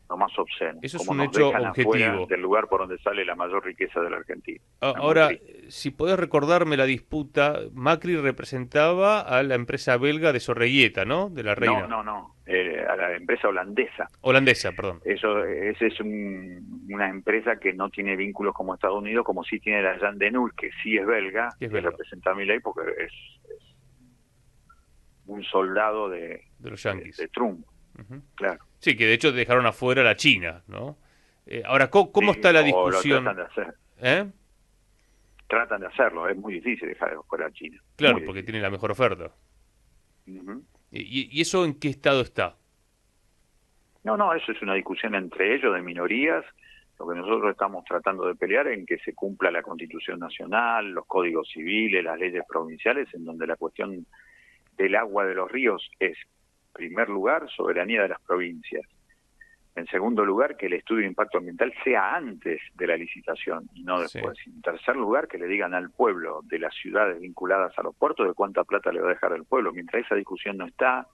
lo más obsceno. Eso es Como un nos hecho dejan objetivo. afuera del lugar por donde sale la mayor riqueza de la Argentina. Ahora, si podés recordarme la disputa, Macri representaba a la empresa belga de Sorreguieta, ¿no? De la Reina. No. A la empresa holandesa. Holandesa, perdón. Esa es una empresa que no tiene vínculos como Estados Unidos, como sí tiene la Jan de Null, que sí es belga, que representa a Milei porque es un soldado de los yanquis. De Trump. Claro. Sí, que de hecho dejaron afuera a la China, ¿no? Ahora, ¿cómo está la discusión? Lo tratan de hacer. Tratan de hacerlo, es muy difícil dejar afuera a China. Claro, porque tiene la mejor oferta. ¿Y eso en qué estado está? No, eso es una discusión entre ellos de minorías. Lo que nosotros estamos tratando de pelear es en que se cumpla la Constitución Nacional, los códigos civiles, las leyes provinciales, en donde la cuestión del agua de los ríos es, en primer lugar, soberanía de las provincias. En segundo lugar, que el estudio de impacto ambiental sea antes de la licitación y no después. En tercer lugar, que le digan al pueblo de las ciudades vinculadas a los puertos de cuánta plata le va a dejar al pueblo. Mientras esa discusión no está,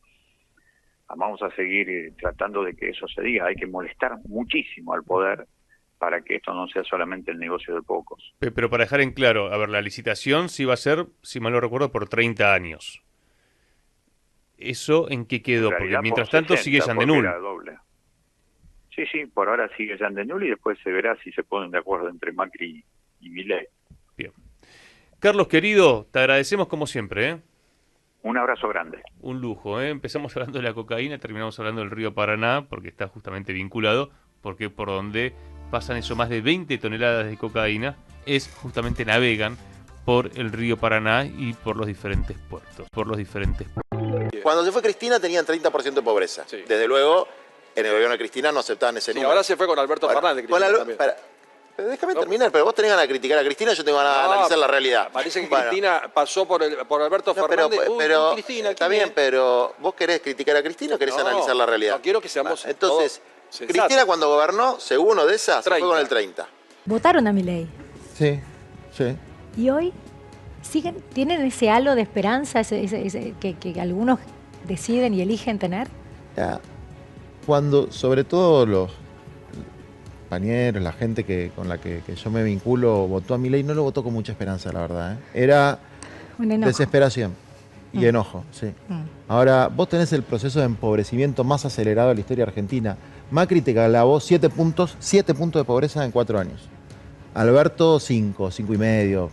vamos a seguir tratando de que eso se diga. Hay que molestar muchísimo al poder para que esto no sea solamente el negocio de pocos. Pero para dejar en claro, a ver, la licitación sí va a ser, si mal no recuerdo, por 30 años. ¿Eso en qué quedó? Porque mientras tanto sigue Jan de Null. Sí, por ahora sigue Jan de Null y después se verá si se ponen de acuerdo entre Macri y Milei. Bien. Carlos, querido, te agradecemos como siempre, ¿eh? Un abrazo grande. Un lujo, ¿eh? Empezamos hablando de la cocaína, terminamos hablando del río Paraná, porque está justamente vinculado, porque por donde pasan eso más de 20 toneladas de cocaína, es justamente navegan por el río Paraná y por los diferentes puertos. Cuando se fue Cristina tenían 30% de pobreza. Sí. Desde luego, en el gobierno de Cristina no aceptaban ese número. Ahora se fue con Alberto Fernández. Pero déjame terminar, pero vos tenés ganas de criticar a Cristina, yo tengo ganas de analizar la realidad. Parece que Cristina pasó por Alberto Fernández. Pero Cristina, está bien, pero ¿vos querés criticar a Cristina o querés analizar la realidad? No, quiero que seamos entonces, Cristina cuando gobernó, según uno de esas, se fue con el 30. ¿Votaron a Milei? Sí. ¿Y hoy tienen ese halo de esperanza que algunos deciden y eligen tener? Cuando, sobre todo los compañeros, la gente con la que yo me vinculo, votó a Milei, no lo votó con mucha esperanza, la verdad. Era desesperación y enojo, sí. Ahora, vos tenés el proceso de empobrecimiento más acelerado de la historia argentina. Macri te clavó 7 puntos de pobreza en 4 años. Alberto 5,5.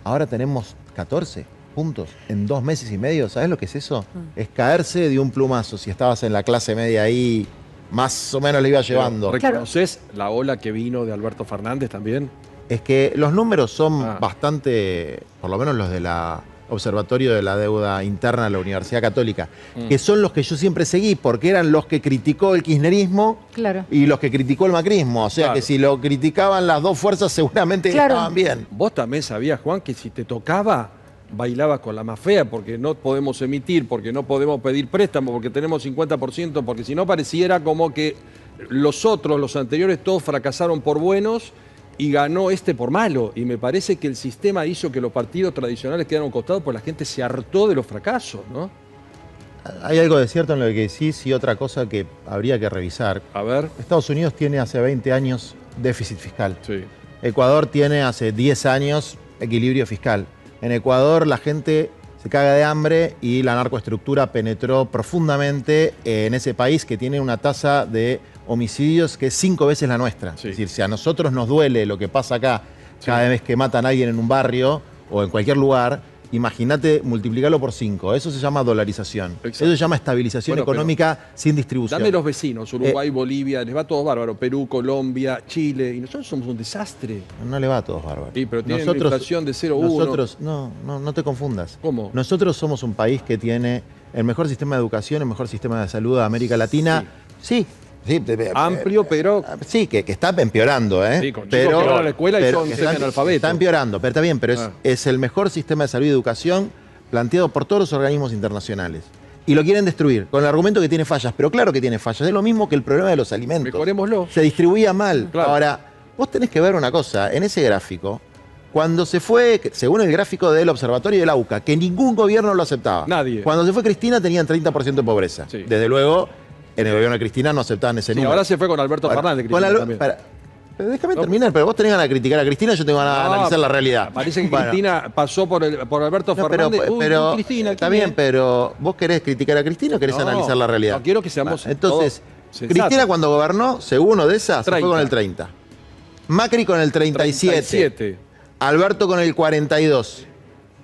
Ahora tenemos 14 puntos en 2 meses y medio. ¿Sabés lo que es eso? Es caerse de un plumazo. Si estabas en la clase media ahí, más o menos le iba llevando. ¿Reconoces la ola que vino de Alberto Fernández también? Es que los números son bastante, por lo menos los de la Observatorio de la Deuda Interna de la Universidad Católica, que son los que yo siempre seguí, porque eran los que criticó el kirchnerismo y los que criticó el macrismo. O sea que si lo criticaban las dos fuerzas seguramente estaban bien. Vos también sabías, Juan, que si te tocaba, bailabas con la más fea, porque no podemos emitir, porque no podemos pedir préstamo, porque tenemos 50%, porque si no pareciera como que los anteriores, todos fracasaron por buenos y ganó por malo. Y me parece que el sistema hizo que los partidos tradicionales quedaron costados porque la gente se hartó de los fracasos, ¿no? Hay algo de cierto en lo que decís y otra cosa que habría que revisar. A ver. Estados Unidos tiene hace 20 años déficit fiscal. Sí. Ecuador tiene hace 10 años equilibrio fiscal. En Ecuador la gente se caga de hambre y la narcoestructura penetró profundamente en ese país que tiene una tasa de homicidios que es 5 veces la nuestra. Sí. Es decir, si a nosotros nos duele lo que pasa acá cada vez que matan a alguien en un barrio o en cualquier lugar, Imagínate multiplicarlo por 5. Eso se llama dolarización. Eso se llama estabilización económica sin distribución. Dame los vecinos, Uruguay, Bolivia, les va todo bárbaro. Perú, Colombia, Chile. Y nosotros somos un desastre. No le va a todos bárbaro. Sí, pero tienen una inflación de 0,1. Nosotros, no te confundas. ¿Cómo? Nosotros somos un país que tiene el mejor sistema de educación, el mejor sistema de salud de América Latina. Sí. Amplio, pero... Sí, que está empeorando, ¿eh? Sí, con chicos que van a la escuela y son semi-analfabetos. Está empeorando, pero está bien, pero es el mejor sistema de salud y educación planteado por todos los organismos internacionales. Y lo quieren destruir, con el argumento que tiene fallas. Pero claro que tiene fallas. Es lo mismo que el problema de los alimentos. Mejorémoslo. Se distribuía mal. Claro. Ahora, vos tenés que ver una cosa. En ese gráfico, cuando se fue, según el gráfico del Observatorio de la UCA, que ningún gobierno lo aceptaba. Nadie. Cuando se fue Cristina tenían 30% de pobreza. Sí. Desde luego... En el gobierno de Cristina no aceptaban ese número. Ahora se fue con Alberto Fernández. Pero déjame terminar, pero vos tenés ganas de criticar a Cristina, yo tengo ganas de analizar la realidad. Parece que Cristina pasó por Alberto Fernández. Pero Cristina, está bien, pero ¿vos querés criticar a Cristina o querés analizar la realidad? No quiero que seamos entonces, Cristina cuando gobernó, según uno de esas, se fue con el 30. Macri con el 37. Alberto con el 42.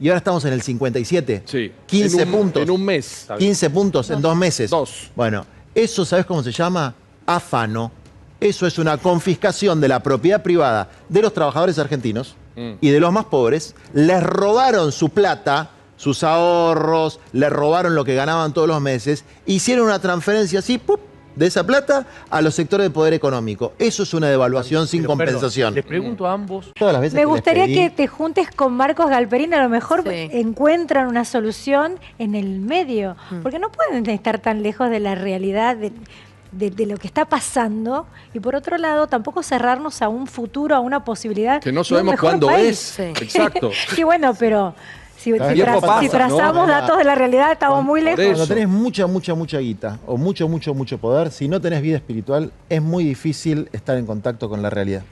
Y ahora estamos en el 57. Sí. 15 puntos. En un mes. 15 puntos en 2 meses. 2. Bueno, eso, ¿sabes cómo se llama? Afano. Eso es una confiscación de la propiedad privada de los trabajadores argentinos y de los más pobres. Les robaron su plata, sus ahorros, les robaron lo que ganaban todos los meses. Hicieron una transferencia así, ¡pup!, de esa plata a los sectores de poder económico. Eso es una devaluación sin compensación. Les pregunto a ambos. Todas las veces Me gustaría que te juntes con Marcos Galperín, a lo mejor encuentran una solución en el medio, porque no pueden estar tan lejos de la realidad de lo que está pasando, y por otro lado tampoco cerrarnos a un futuro, a una posibilidad que no sabemos cuándo es. Exacto. Sí, bueno, pero si trazamos ¿no? datos de la realidad estamos muy lejos. Cuando tenés mucha guita o mucho poder, si no tenés vida espiritual, es muy difícil estar en contacto con la realidad.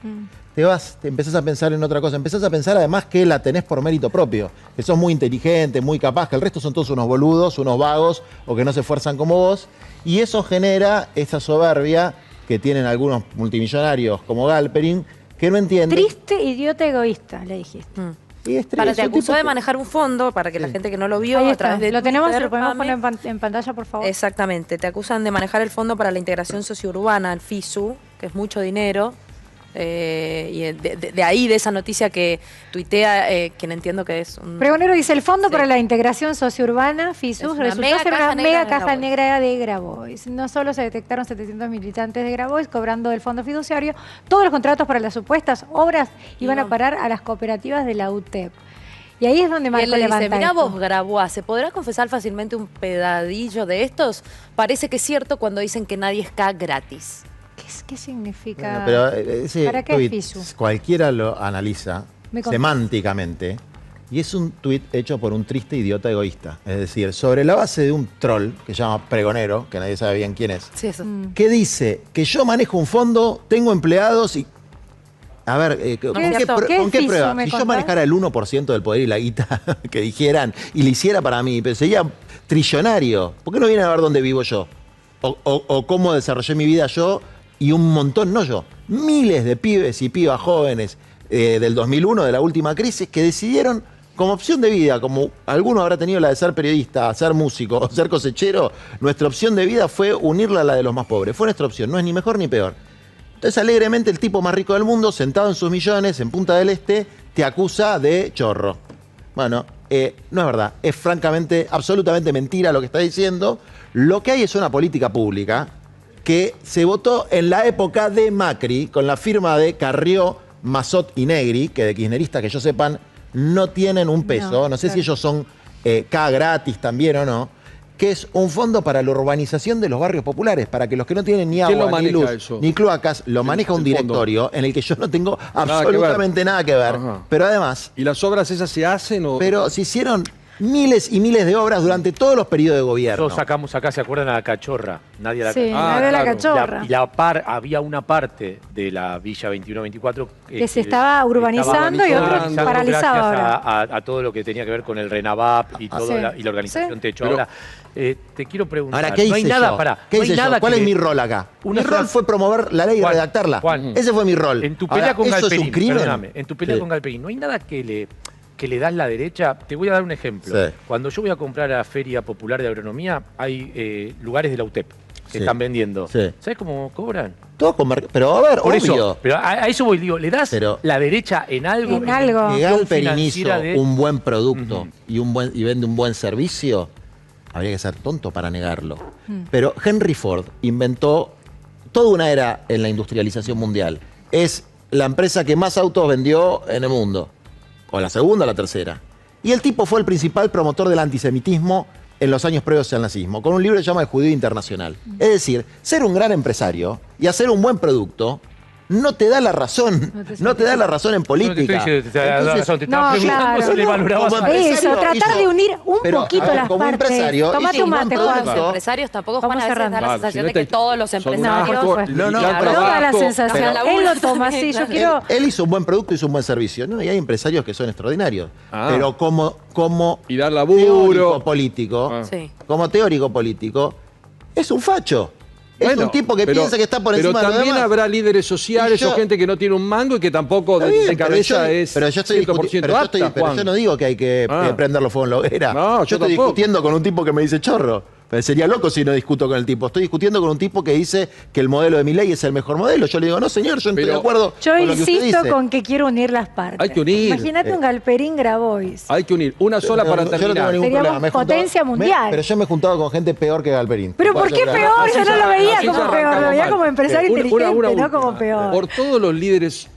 Te empezás a pensar en otra cosa, empezás a pensar además que la tenés por mérito propio, que sos muy inteligente, muy capaz, que el resto son todos unos boludos, unos vagos o que no se esfuerzan como vos, y eso genera esa soberbia que tienen algunos multimillonarios como Galperín, que no entienden. Triste, idiota, egoísta, le dijiste. Para te acusó de manejar un fondo, para que la gente que no lo vio a través de lo tenemos, Twitter, lo podemos poner en pantalla, por favor. Exactamente, te acusan de manejar el Fondo para la Integración Sociourbana, el FISU, que es mucho dinero. Y de ahí, de esa noticia que tuitea, quien entiendo que es un... Pregonero dice, el Fondo para la Integración Sociourbana, FISU, resultó ser una mega caja negra de Grabois. No solo se detectaron 700 militantes de Grabois cobrando del fondo fiduciario, todos los contratos para las supuestas obras iban a parar a las cooperativas de la UTEP. Y ahí es donde Marco levanta dice, mirá esto. vos, Grabois, ¿se podrá confesar fácilmente un pedadillo de estos? Parece que es cierto cuando dicen que nadie es K gratis. ¿Qué significa? Bueno, pero ese ¿Para qué tuit, FISU? cualquiera lo analiza semánticamente, y es un tuit hecho por un triste idiota egoísta. Es decir, sobre la base de un troll que se llama Pregonero, que nadie sabe bien quién es, Sí, eso. que dice que yo manejo un fondo, tengo empleados y... A ver, ¿con qué prueba? Si yo manejara el 1% del poder y la guita que dijeran y le hiciera para mí, pero sería trillonario. ¿Por qué no vienen a ver dónde vivo yo? O cómo desarrollé mi vida yo y un montón, no yo, miles de pibes y pibas jóvenes del 2001, de la última crisis, que decidieron como opción de vida, como alguno habrá tenido la de ser periodista, ser músico, ser cosechero, nuestra opción de vida fue unirla a la de los más pobres. Fue nuestra opción, no es ni mejor ni peor. Entonces, alegremente, el tipo más rico del mundo, sentado en sus millones, en Punta del Este, te acusa de chorro. Bueno, no es verdad, es francamente, absolutamente mentira lo que está diciendo. Lo que hay es una política pública que se votó en la época de Macri, con la firma de Carrió, Mazot y Negri, que de kirchneristas que yo sepan no tienen un peso, no sé si ellos son K gratis también o no, que es un fondo para la urbanización de los barrios populares, para que los que no tienen ni agua, ni luz, ni cloacas, lo maneja un directorio en el que yo no tengo absolutamente nada que ver. Pero además... ¿Y las obras esas se hacen o...? Pero se hicieron miles y miles de obras durante todos los periodos de gobierno. Nosotros sacamos acá, ¿se acuerdan? A la Cachorra. Nadie la Sí, nadie la Cachorra. Había una parte de la Villa 21-24 que se estaba urbanizando y otra paralizada ahora. A todo lo que tenía que ver con el RENAVAP y todo y la organización Techo. Ahora, te quiero preguntar. Ahora, ¿qué hice yo? ¿Qué hice yo? ¿Cuál es mi rol acá? Mi rol fue promover la ley y redactarla. Ese fue mi rol. En tu pelea con ¿eso Galperín, es un crimen? perdóname, en tu pelea con Galperín, ¿no hay nada que le que le das la derecha. Te voy a dar un ejemplo. Sí. Cuando yo voy a comprar a la Feria Popular de Agronomía, hay lugares de la UTEP que están vendiendo. Sí. ¿Sabes cómo cobran? Todo pero a ver, Por obvio. eso, pero a eso voy, digo, ¿le das la derecha en algo? En algo. Que Galperín hizo financiera de- un buen producto y vende un buen servicio, habría que ser tonto para negarlo. Pero Henry Ford inventó toda una era en la industrialización mundial. Es la empresa que más autos vendió en el mundo. O la segunda o la tercera. Y el tipo fue el principal promotor del antisemitismo en los años previos al nazismo, con un libro que se llama El Judío Internacional. Es decir, ser un gran empresario y hacer un buen producto no te da la razón, no te da la razón en política. te da la razón, te estaba No, preguntando claro. si le valorabas Como a- empresario Eso, tratar de unir un pero, poquito a ver, las como partes. empresario, Toma hizo tu un buen mate, producto. Juan. Los empresarios tampoco, Juan, Vamos a veces da la cerrando. sensación de que todos los empresarios... No, No da la sensación. pero- Él lo toma así. Yo quiero... Él hizo un buen producto, hizo un buen servicio. No, y hay empresarios que son extraordinarios. Pero como y dar teórico laburo. político, Sí. como teórico político, es un facho. Es Bueno, un tipo que pero- piensa que está por encima de Pero los también demás. habrá líderes sociales Y yo- o gente que no tiene un mango y que tampoco Está de bien, cabeza es pero yo estoy 100% pero apta, pero Juan. yo no digo que hay que prenderlo fuego en la hoguera. No, yo estoy tampoco. discutiendo con un tipo que me dice chorro. Pero sería loco si no discuto con el tipo. Estoy discutiendo con un tipo que dice que el modelo de Milei es el mejor modelo. Yo le digo, no señor, yo no estoy de acuerdo Yo con lo que usted insisto dice. con que quiero unir las partes. Hay que unir. Imagínate un Galperín Grabois. Hay que unir una sola para Yo no tengo terminar. ningún Seríamos problema. Me he juntado- potencia mundial. pero yo me he juntado con gente peor que Galperín. Pero Te ¿por puedo qué asegurar. peor? Yo no lo veía así como ya peor, lo arrancamos veía mal. como empresario Una inteligente, no última. como peor. Por todos los líderes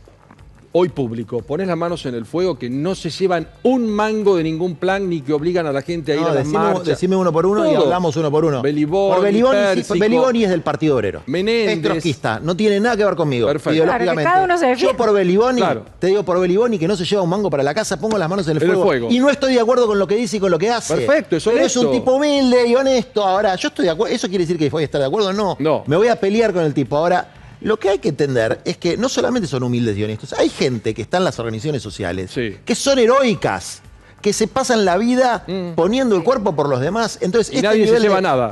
hoy públicos, pones las manos en el fuego que no se llevan un mango de ningún plan ni que obligan a la gente a ir No, a las marchas. decime uno por uno y Todo. hablamos uno por uno. Beliboni, Por Pérsico, Beliboni es del Partido Obrero. Menéndez. Es trotskista, no tiene nada que ver conmigo. Perfecto. Ideológicamente. Claro, que cada uno se defiende. Yo por Beliboni, Claro. te digo por Beliboni que no se lleva un mango para la casa, pongo las manos en el En el fuego. fuego. Y no estoy de acuerdo con lo que dice y con lo que hace. Perfecto, es Pero es honesto. un tipo humilde y honesto. Ahora, yo estoy de acuerdo. ¿Eso quiere decir que voy a estar de acuerdo? No. No. Me voy a pelear con el tipo. Ahora, lo que hay que entender es que no solamente son humildes y honestos, hay gente que está en las organizaciones sociales que son heroicas, que se pasan la vida poniendo el cuerpo por los demás. Entonces, Y nadie se nivel de lleva nada.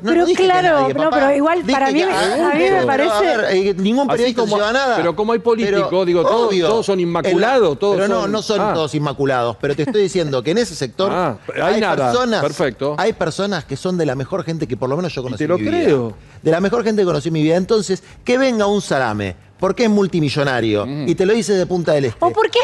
No, Pero no dije que claro, nadie, no, papá. pero igual Dije para mí, que a mí me pero, parece... a ver, ningún Así periodista se como- lleva nada. pero como hay políticos, digo, todos son inmaculados, todos pero son- no son Ah. todos inmaculados. Pero te estoy diciendo que en ese sector Ah, hay nada. Perfecto. hay personas que son de la mejor gente que por lo menos yo conocí te en lo mi vida. creo. De la mejor gente que conocí en mi vida. Entonces, que venga un salame, porque es multimillonario, y te lo dice de Punta del Este. ¿O por qué,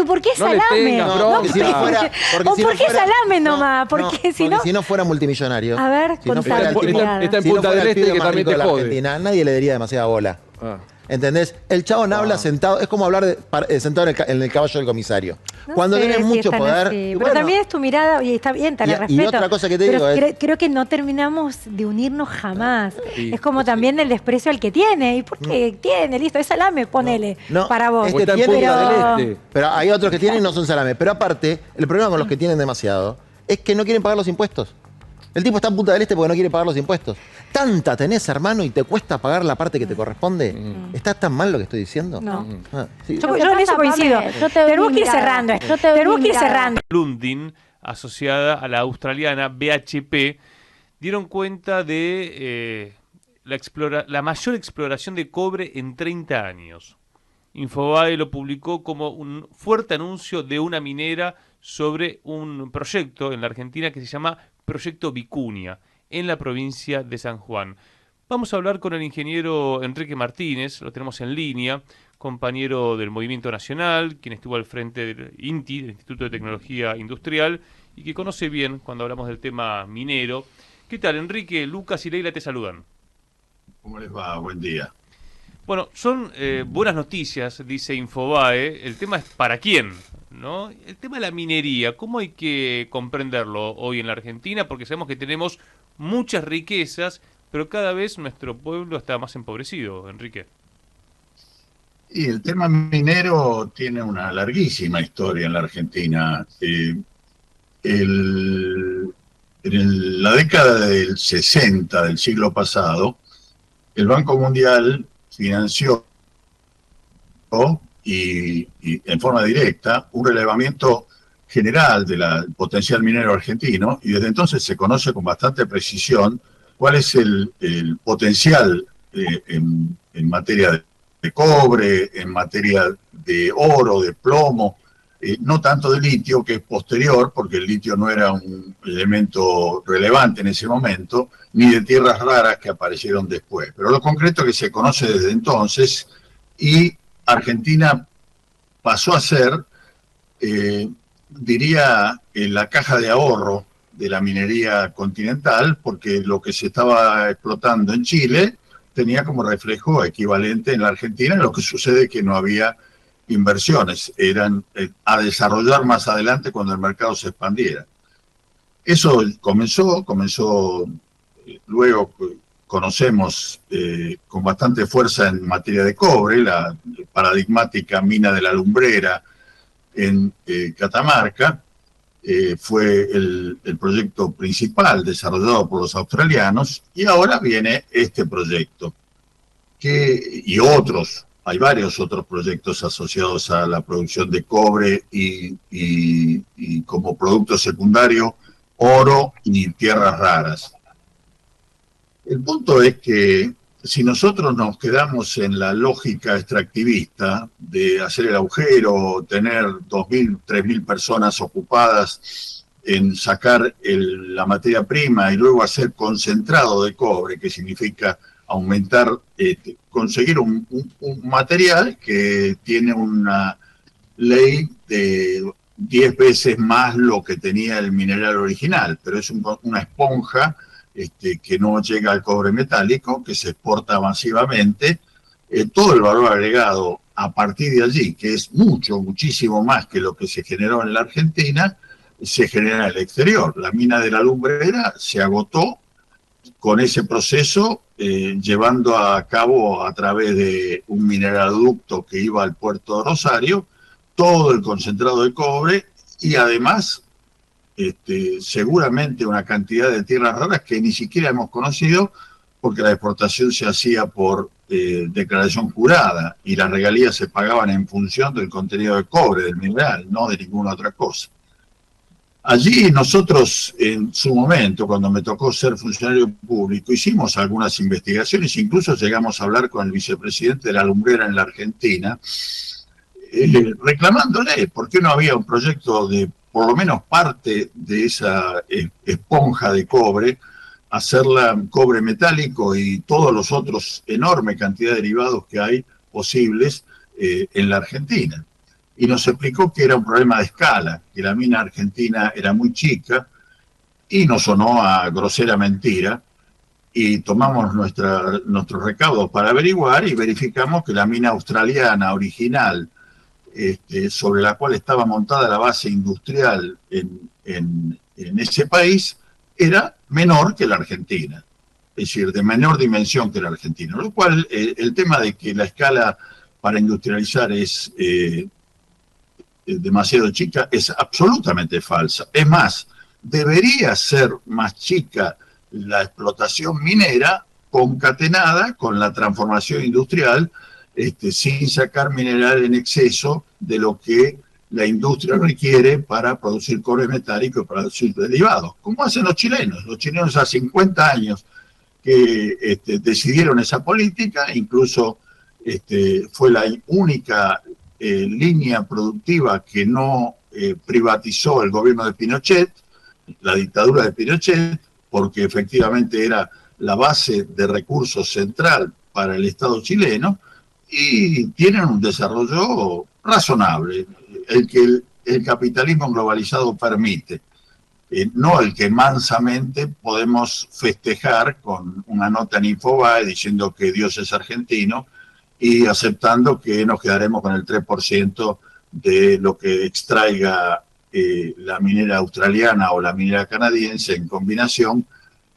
¿por qué no le salame? tengas No, bronca. porque si no fuera- porque ¿O si por no qué fuera- salame nomás? No, Porque si no... si no fuera multimillonario. A ver, si no contame. fuera el tipo- Está en si no Punta fuera del el Este pibe que más también rico te de la jode. Argentina, nadie le daría demasiada bola. Ah. ¿Entendés? El chabón habla sentado, es como hablar sentado en el caballo del comisario. No Cuando sé tenés si mucho es tan poder. así. y Pero bueno, también es tu mirada, y está bien, te la Y respeto. otra cosa que te pero digo es- creo que no terminamos de unirnos jamás. Sí, es como también el desprecio al que tiene. ¿Y por qué tiene? Listo, es salame, ponele. no, para vos. este está en tiene- Punta del Este. pero hay otros que tienen y no son salame. Pero aparte, el problema con los que tienen demasiado es que no quieren pagar los impuestos. El tipo está en Punta del Este porque no quiere pagar los impuestos. ¿Tanta tenés, hermano, y te cuesta pagar la parte que te corresponde? ¿Está tan mal lo que estoy diciendo? No. Ah, sí. Yo en eso coincido. Yo te doy Tenemos mi que ir mirada. cerrando. Yo te doy Tenemos mi que ir mirada. cerrando. Lundin, asociada a la australiana BHP, dieron cuenta de la mayor exploración de cobre en 30 años. Infobae lo publicó como un fuerte anuncio de una minera sobre un proyecto en la Argentina que se llama Proyecto Vicuña, en la provincia de San Juan. Vamos a hablar con el ingeniero Enrique Martínez, lo tenemos en línea, compañero del Movimiento Nacional, quien estuvo al frente del INTI, del Instituto de Tecnología Industrial, y que conoce bien cuando hablamos del tema minero. ¿Qué tal, Enrique? Lucas y Leila te saludan. ¿Cómo les va? Buen día. Bueno, son buenas noticias, dice Infobae. El tema es ¿para quién? ¿No? El tema de la minería, ¿cómo hay que comprenderlo hoy en la Argentina? Porque sabemos que tenemos muchas riquezas, pero cada vez nuestro pueblo está más empobrecido, Enrique. Y el tema minero tiene una larguísima historia en la Argentina. La década del 60 del siglo pasado, el Banco Mundial financió y en forma directa un relevamiento general del potencial minero argentino, y desde entonces se conoce con bastante precisión cuál es el potencial en materia de cobre, en materia de oro, de plomo, no tanto de litio, que es posterior, porque el litio no era un elemento relevante en ese momento, ni de tierras raras que aparecieron después. Pero lo concreto que se conoce desde entonces, y Argentina pasó a ser, diría, la caja de ahorro de la minería continental, porque lo que se estaba explotando en Chile tenía como reflejo equivalente en la Argentina. Lo que sucede es que no había inversiones, eran a desarrollar más adelante cuando el mercado se expandiera. Eso comenzó luego conocemos con bastante fuerza en materia de cobre, la paradigmática mina de la Lumbrera en Catamarca, fue el proyecto principal desarrollado por los australianos, y ahora viene este proyecto, y otros. Hay varios otros proyectos asociados a la producción de cobre y como producto secundario, oro y tierras raras. El punto es que si nosotros nos quedamos en la lógica extractivista de hacer el agujero, tener 2.000, 3.000 personas ocupadas en sacar la materia prima y luego hacer concentrado de cobre, que significa aumentar, conseguir un material que tiene una ley de 10 veces más lo que tenía el mineral original, pero es una esponja que no llega al cobre metálico, que se exporta masivamente. Todo el valor agregado a partir de allí, que es muchísimo más que lo que se generó en la Argentina, se genera en el exterior. La mina de la Lumbrera se agotó con ese proceso, llevando a cabo a través de un mineraloducto que iba al puerto de Rosario, todo el concentrado de cobre y además seguramente una cantidad de tierras raras que ni siquiera hemos conocido, porque la exportación se hacía por declaración jurada y las regalías se pagaban en función del contenido de cobre del mineral, no de ninguna otra cosa. Allí nosotros, en su momento, cuando me tocó ser funcionario público, hicimos algunas investigaciones, incluso llegamos a hablar con el vicepresidente de la Lumbrera en la Argentina, reclamándole por qué no había un proyecto de, por lo menos parte de esa esponja de cobre, hacerla cobre metálico y todos los otros enorme cantidad de derivados que hay posibles en la Argentina. Y nos explicó que era un problema de escala, que la mina argentina era muy chica, y nos sonó a grosera mentira, y tomamos nuestros recaudos para averiguar y verificamos que la mina australiana original, sobre la cual estaba montada la base industrial en ese país, era menor que la Argentina, es decir, de menor dimensión que la Argentina, lo cual el tema de que la escala para industrializar es demasiado chica es absolutamente falsa. Es más, debería ser más chica la explotación minera concatenada con la transformación industrial, sin sacar mineral en exceso de lo que la industria requiere para producir cobre metálico y producir derivados, como hacen los chilenos. Los chilenos hace 50 años que decidieron esa política, incluso fue la única línea productiva que no privatizó el gobierno de Pinochet, la dictadura de Pinochet, porque efectivamente era la base de recursos central para el Estado chileno, y tienen un desarrollo razonable, el que el capitalismo globalizado permite, no el que mansamente podemos festejar con una nota en Infobae diciendo que Dios es argentino y aceptando que nos quedaremos con el 3% de lo que extraiga la minera australiana o la minera canadiense en combinación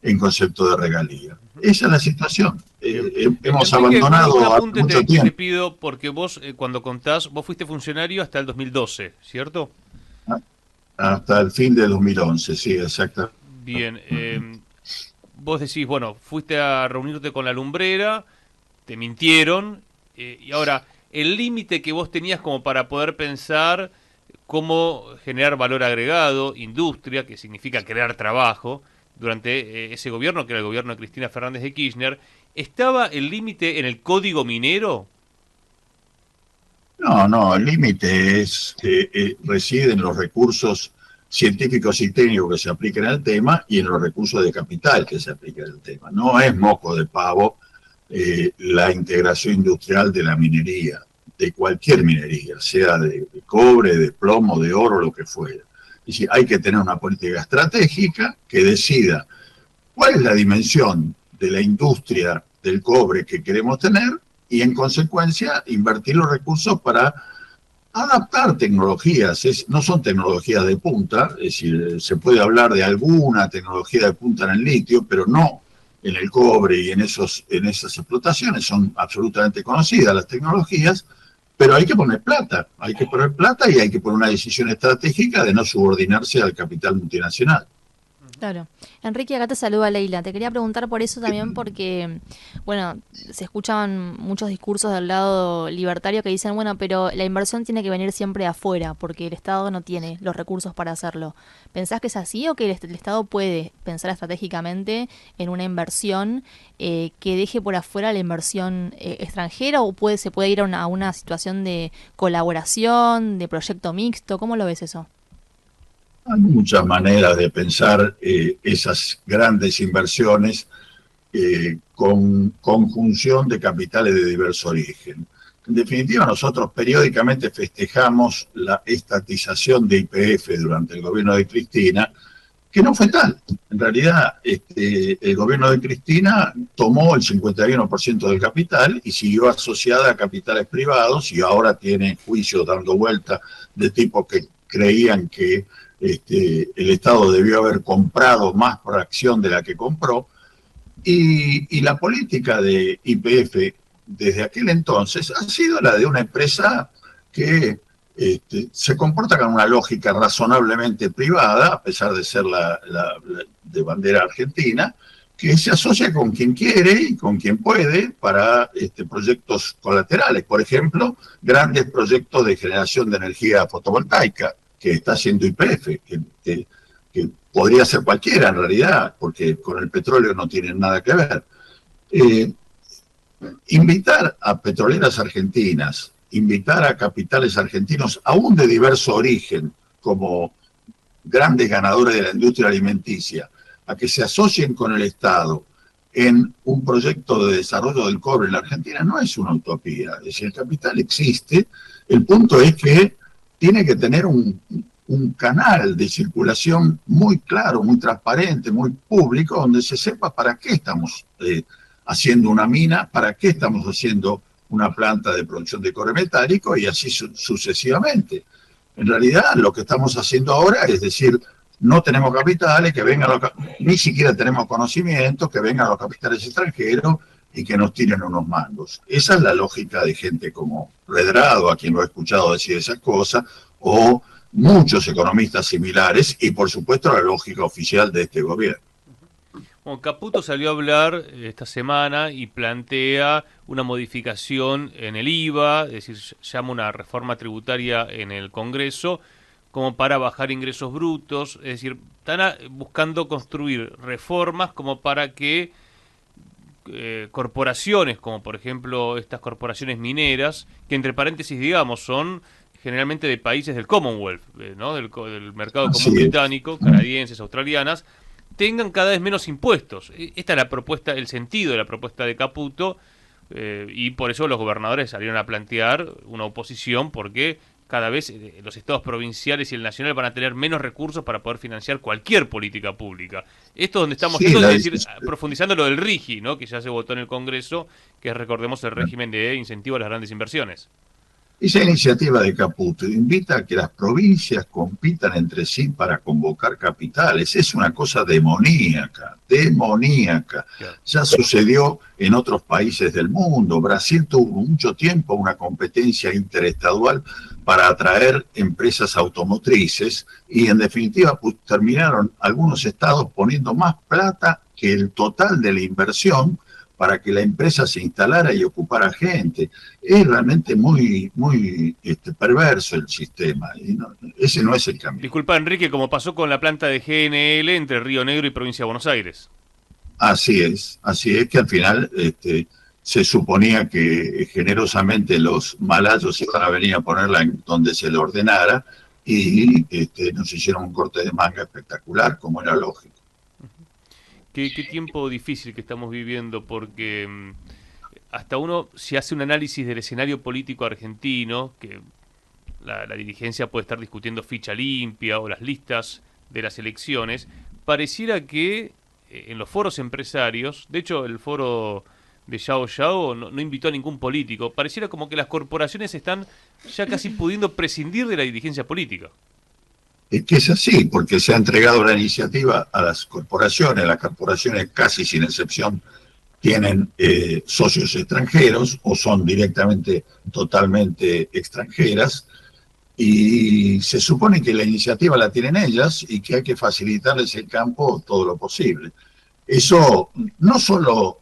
en concepto de regalía. Esa es la situación. Hemos abandonado hace mucho tiempo. Te pido, porque vos, cuando contás, vos fuiste funcionario hasta el 2012, ¿cierto? Hasta el fin de 2011, sí, exacto. Bien. Vos decís, bueno, fuiste a reunirte con la Lumbrera, te mintieron, y ahora, el límite que vos tenías como para poder pensar cómo generar valor agregado, industria, que significa crear trabajo, durante ese gobierno, que era el gobierno de Cristina Fernández de Kirchner, ¿estaba el límite en el código minero? No, el límite reside en los recursos científicos y técnicos que se apliquen al tema y en los recursos de capital que se apliquen al tema. No es moco de pavo la integración industrial de la minería, de cualquier minería, sea de cobre, de plomo, de oro, lo que fuera. Es decir, hay que tener una política estratégica que decida cuál es la dimensión de la industria del cobre que queremos tener y, en consecuencia, invertir los recursos para adaptar tecnologías. No son tecnologías de punta, es decir, se puede hablar de alguna tecnología de punta en el litio, pero no en el cobre y en esas explotaciones. Son absolutamente conocidas las tecnologías, pero hay que poner plata y hay que poner una decisión estratégica de no subordinarse al capital multinacional. Claro. Enrique, acá te saluda Leila. Te quería preguntar por eso también porque, bueno, se escuchaban muchos discursos del lado libertario que dicen, bueno, pero la inversión tiene que venir siempre de afuera porque el Estado no tiene los recursos para hacerlo. ¿Pensás que es así o que el Estado puede pensar estratégicamente en una inversión que deje por afuera la inversión extranjera o se puede ir a una situación de colaboración, de proyecto mixto? ¿Cómo lo ves eso? Hay muchas maneras de pensar esas grandes inversiones con conjunción de capitales de diverso origen. En definitiva, nosotros periódicamente festejamos la estatización de YPF durante el gobierno de Cristina, que no fue tal. En realidad, el gobierno de Cristina tomó el 51% del capital y siguió asociada a capitales privados y ahora tiene juicios dando vuelta de tipos que creían que el Estado debió haber comprado más por acción de la que compró, y la política de YPF desde aquel entonces ha sido la de una empresa que se comporta con una lógica razonablemente privada, a pesar de ser la de bandera argentina, que se asocia con quien quiere y con quien puede para proyectos colaterales. Por ejemplo, grandes proyectos de generación de energía fotovoltaica, que está haciendo YPF, que podría ser cualquiera en realidad, porque con el petróleo no tienen nada que ver. Invitar a petroleras argentinas, invitar a capitales argentinos, aún de diverso origen, como grandes ganadores de la industria alimenticia, a que se asocien con el Estado en un proyecto de desarrollo del cobre en la Argentina no es una utopía. Es decir, el capital existe, el punto es que tiene que tener un canal de circulación muy claro, muy transparente, muy público, donde se sepa para qué estamos haciendo una mina, para qué estamos haciendo una planta de producción de cobre metálico y así sucesivamente. En realidad, lo que estamos haciendo ahora es decir, no tenemos capitales, que vengan ni siquiera tenemos conocimiento, que vengan los capitales extranjeros y que nos tiren unos mangos. Esa es la lógica de gente como Redrado, a quien lo he escuchado decir esas cosas, o muchos economistas similares, y por supuesto la lógica oficial de este gobierno. Bueno, Caputo salió a hablar esta semana y plantea una modificación en el IVA, es decir, llama una reforma tributaria en el Congreso, como para bajar ingresos brutos, es decir, están buscando construir reformas como para que corporaciones, como por ejemplo estas corporaciones mineras, que entre paréntesis digamos son generalmente de países del Commonwealth, ¿no? del mercado común británico, canadienses, australianas, tengan cada vez menos impuestos. Esta es la propuesta, el sentido de la propuesta de Caputo, y por eso los gobernadores salieron a plantear una oposición, porque cada vez los estados provinciales y el nacional van a tener menos recursos para poder financiar cualquier política pública. Esto es donde estamos, profundizando lo del RIGI, ¿no? Que ya se votó en el Congreso, que es, recordemos, el régimen de incentivo a las grandes inversiones. Esa iniciativa de Caputo invita a que las provincias compitan entre sí para convocar capitales. Es una cosa demoníaca. Ya sucedió en otros países del mundo. Brasil tuvo mucho tiempo una competencia interestadual para atraer empresas automotrices y en definitiva terminaron algunos estados poniendo más plata que el total de la inversión para que la empresa se instalara y ocupara gente. Es realmente muy perverso el sistema. Y ese no es el camino. Disculpa, Enrique, como pasó con la planta de GNL entre Río Negro y Provincia de Buenos Aires. Así es que al final se suponía que generosamente los malayos iban a venir a ponerla en donde se le ordenara, y nos hicieron un corte de manga espectacular, como era lógico. Qué tiempo difícil que estamos viviendo, porque hasta uno, si hace un análisis del escenario político argentino, que la dirigencia puede estar discutiendo ficha limpia o las listas de las elecciones, pareciera que en los foros empresarios, de hecho el foro de Yao Yao no invitó a ningún político, pareciera como que las corporaciones están ya casi pudiendo prescindir de la dirigencia política. Es que es así, porque se ha entregado la iniciativa a las corporaciones casi sin excepción tienen socios extranjeros o son directamente totalmente extranjeras, y se supone que la iniciativa la tienen ellas y que hay que facilitarles el campo todo lo posible. Eso no solo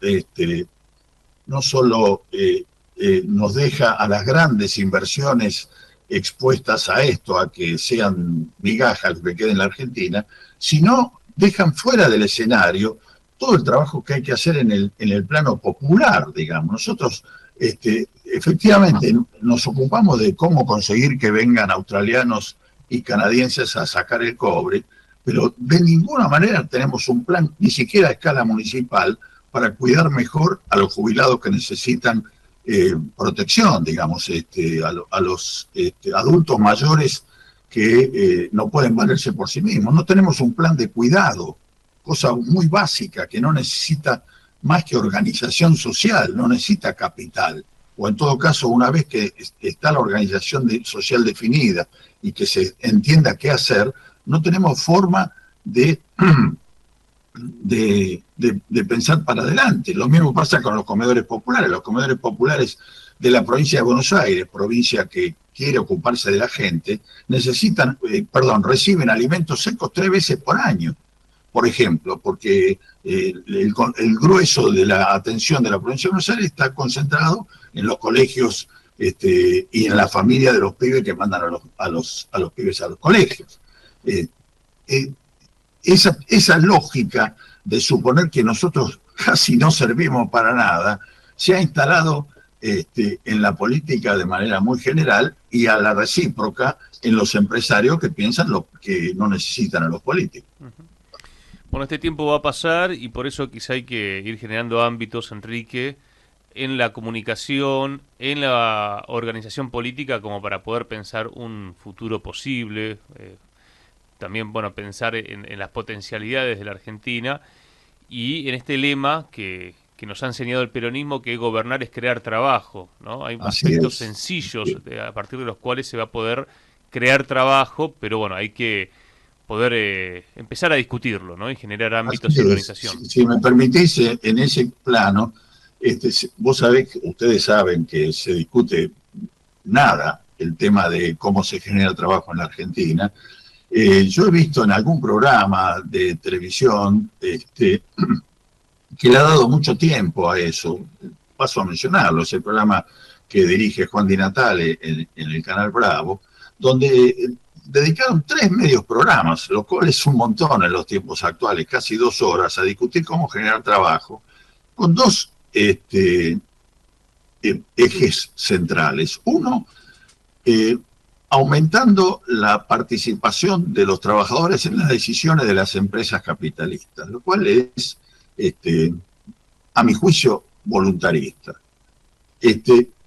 nos deja a las grandes inversiones expuestas a esto, a que sean migajas que queden en la Argentina, sino dejan fuera del escenario todo el trabajo que hay que hacer en el plano popular, digamos. Nosotros efectivamente nos ocupamos de cómo conseguir que vengan australianos y canadienses a sacar el cobre, pero de ninguna manera tenemos un plan, ni siquiera a escala municipal, para cuidar mejor a los jubilados que necesitan protección, digamos, a los adultos mayores que no pueden valerse por sí mismos. No tenemos un plan de cuidado, cosa muy básica que no necesita más que organización social, no necesita capital. O en todo caso, una vez que está la organización social definida y que se entienda qué hacer, no tenemos forma de pensar para adelante. Lo mismo pasa con los comedores populares. Los comedores populares de la provincia de Buenos Aires, provincia que quiere ocuparse de la gente, reciben alimentos secos 3 veces por año, por ejemplo, porque el grueso de la atención de la provincia de Buenos Aires está concentrado en los colegios y en la familia de los pibes que mandan a los pibes a los colegios. Esa lógica de suponer que nosotros casi no servimos para nada se ha instalado en la política de manera muy general, y a la recíproca en los empresarios que piensan que no necesitan a los políticos. Bueno, este tiempo va a pasar y por eso quizá hay que ir generando ámbitos, Enrique, en la comunicación, en la organización política, como para poder pensar un futuro posible. También, pensar en las potencialidades de la Argentina y en este lema que nos ha enseñado el peronismo, que gobernar es crear trabajo, ¿no? Hay aspectos sencillos a partir de los cuales se va a poder crear trabajo, pero hay que poder empezar a discutirlo, ¿no? Y generar ámbitos de organización. Si me permitís, en ese plano, ustedes saben que se discute nada el tema de cómo se genera trabajo en la Argentina. Yo he visto en algún programa de televisión que le ha dado mucho tiempo a eso. Paso a mencionarlo, es el programa que dirige Juan Di Natale en el Canal Bravo, donde dedicaron 3 medios programas, lo cual es un montón en los tiempos actuales, casi 2 horas, a discutir cómo generar trabajo, con 2 ejes centrales. Uno, aumentando la participación de los trabajadores en las decisiones de las empresas capitalistas, lo cual es, a mi juicio, voluntarista.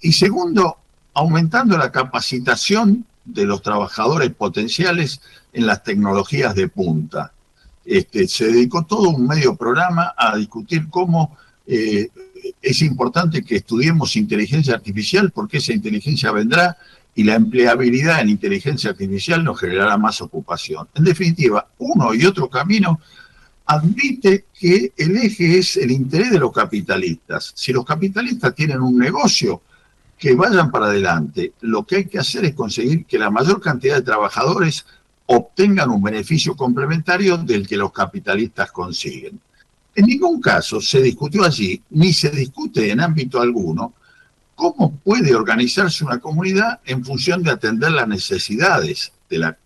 Y segundo, aumentando la capacitación de los trabajadores potenciales en las tecnologías de punta. Se dedicó todo un medio programa a discutir cómo es importante que estudiemos inteligencia artificial, porque esa inteligencia vendrá y la empleabilidad en inteligencia artificial nos generará más ocupación. En definitiva, uno y otro camino admite que el eje es el interés de los capitalistas. Si los capitalistas tienen un negocio, que vayan para adelante. Lo que hay que hacer es conseguir que la mayor cantidad de trabajadores obtengan un beneficio complementario del que los capitalistas consiguen. En ningún caso se discutió allí, ni se discute en ámbito alguno, cómo puede organizarse una comunidad en función de atender las necesidades de la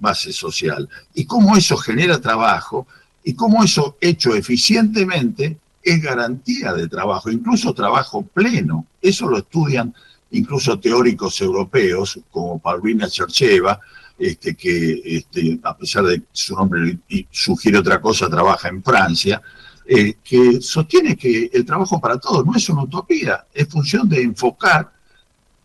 base social, y cómo eso genera trabajo, y cómo eso hecho eficientemente es garantía de trabajo, incluso trabajo pleno. Eso lo estudian incluso teóricos europeos, como Paulina Chercheva, que a pesar de que su nombre sugiere otra cosa, trabaja en Francia, que sostiene que el trabajo para todos no es una utopía, es función de enfocar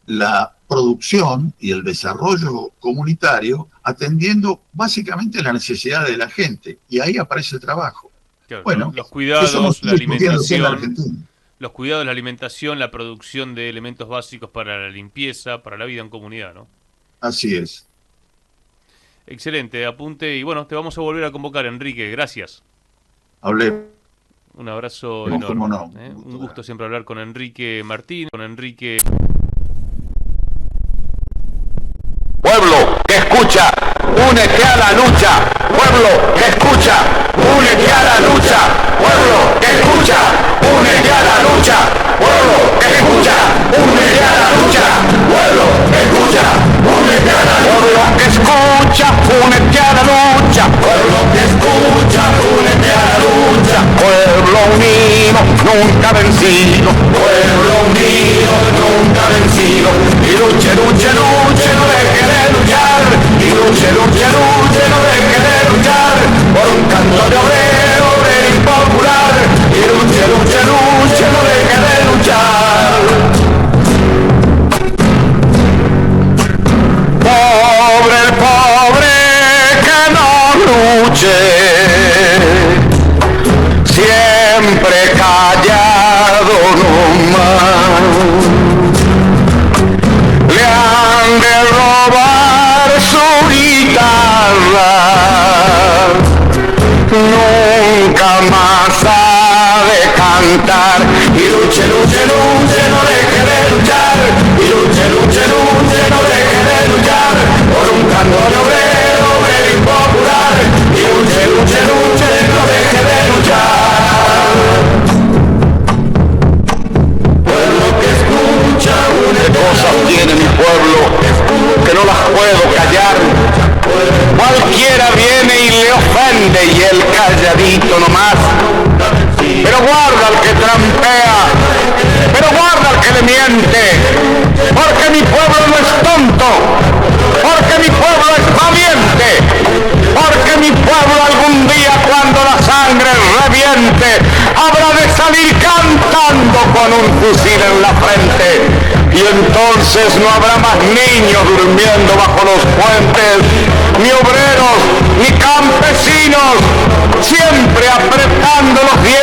la producción y el desarrollo comunitario atendiendo básicamente las necesidades de la gente, y ahí aparece el trabajo. Claro, bueno, los cuidados, la alimentación, la producción de elementos básicos para la limpieza, para la vida en comunidad, ¿no? Así es. Excelente, apunte, y bueno, te vamos a volver a convocar, Enrique, gracias. Hablé. Un abrazo No, enorme. cómo no. Un gusto siempre hablar con Enrique Martín, con Enrique... Pueblo que escucha, únete a la lucha. Pueblo que escucha, únete a la lucha. Pueblo que escucha, únete a la lucha. Pueblo que escucha, únete a la lucha. Pueblo que escucha, únete a la lucha. Pueblo que escucha, únete a la lucha. Pueblo que escucha, únete a la lucha. Pueblo unido, nunca vencido. Pueblo unido, nunca vencido. Y luche, luche, luche, no deje de luchar. Y luche, luche, luche, no deje de luchar. Por un canto de obrero, obrero y popular. Y luche, luche, luche, no deje de luchar. Pobre el pobre que no luche, siempre callado nomás. Le han de robar su guitarra, nunca más ha de cantar. Y luche, luche, luche, no deje de luchar. Y luche, luche, luche, no deje de luchar. Por un canto de obrero, obrero y popular. Y luche, luche, luche, no deje de luchar. Pueblo que escucha, une cosas tiene mi pueblo que no las puedo callar. Cualquiera viene y le ofende y él calladito nomás. Pero guarda al que trampea, pero guarda al que le miente, porque mi pueblo no es tonto, porque mi pueblo es valiente, porque mi pueblo algún día cuando la sangre reviente habrá de salir cantando con un fusil en la frente. Y entonces no habrá más niños durmiendo bajo los puentes, ni obreros, ni campesinos, siempre apretando los dientes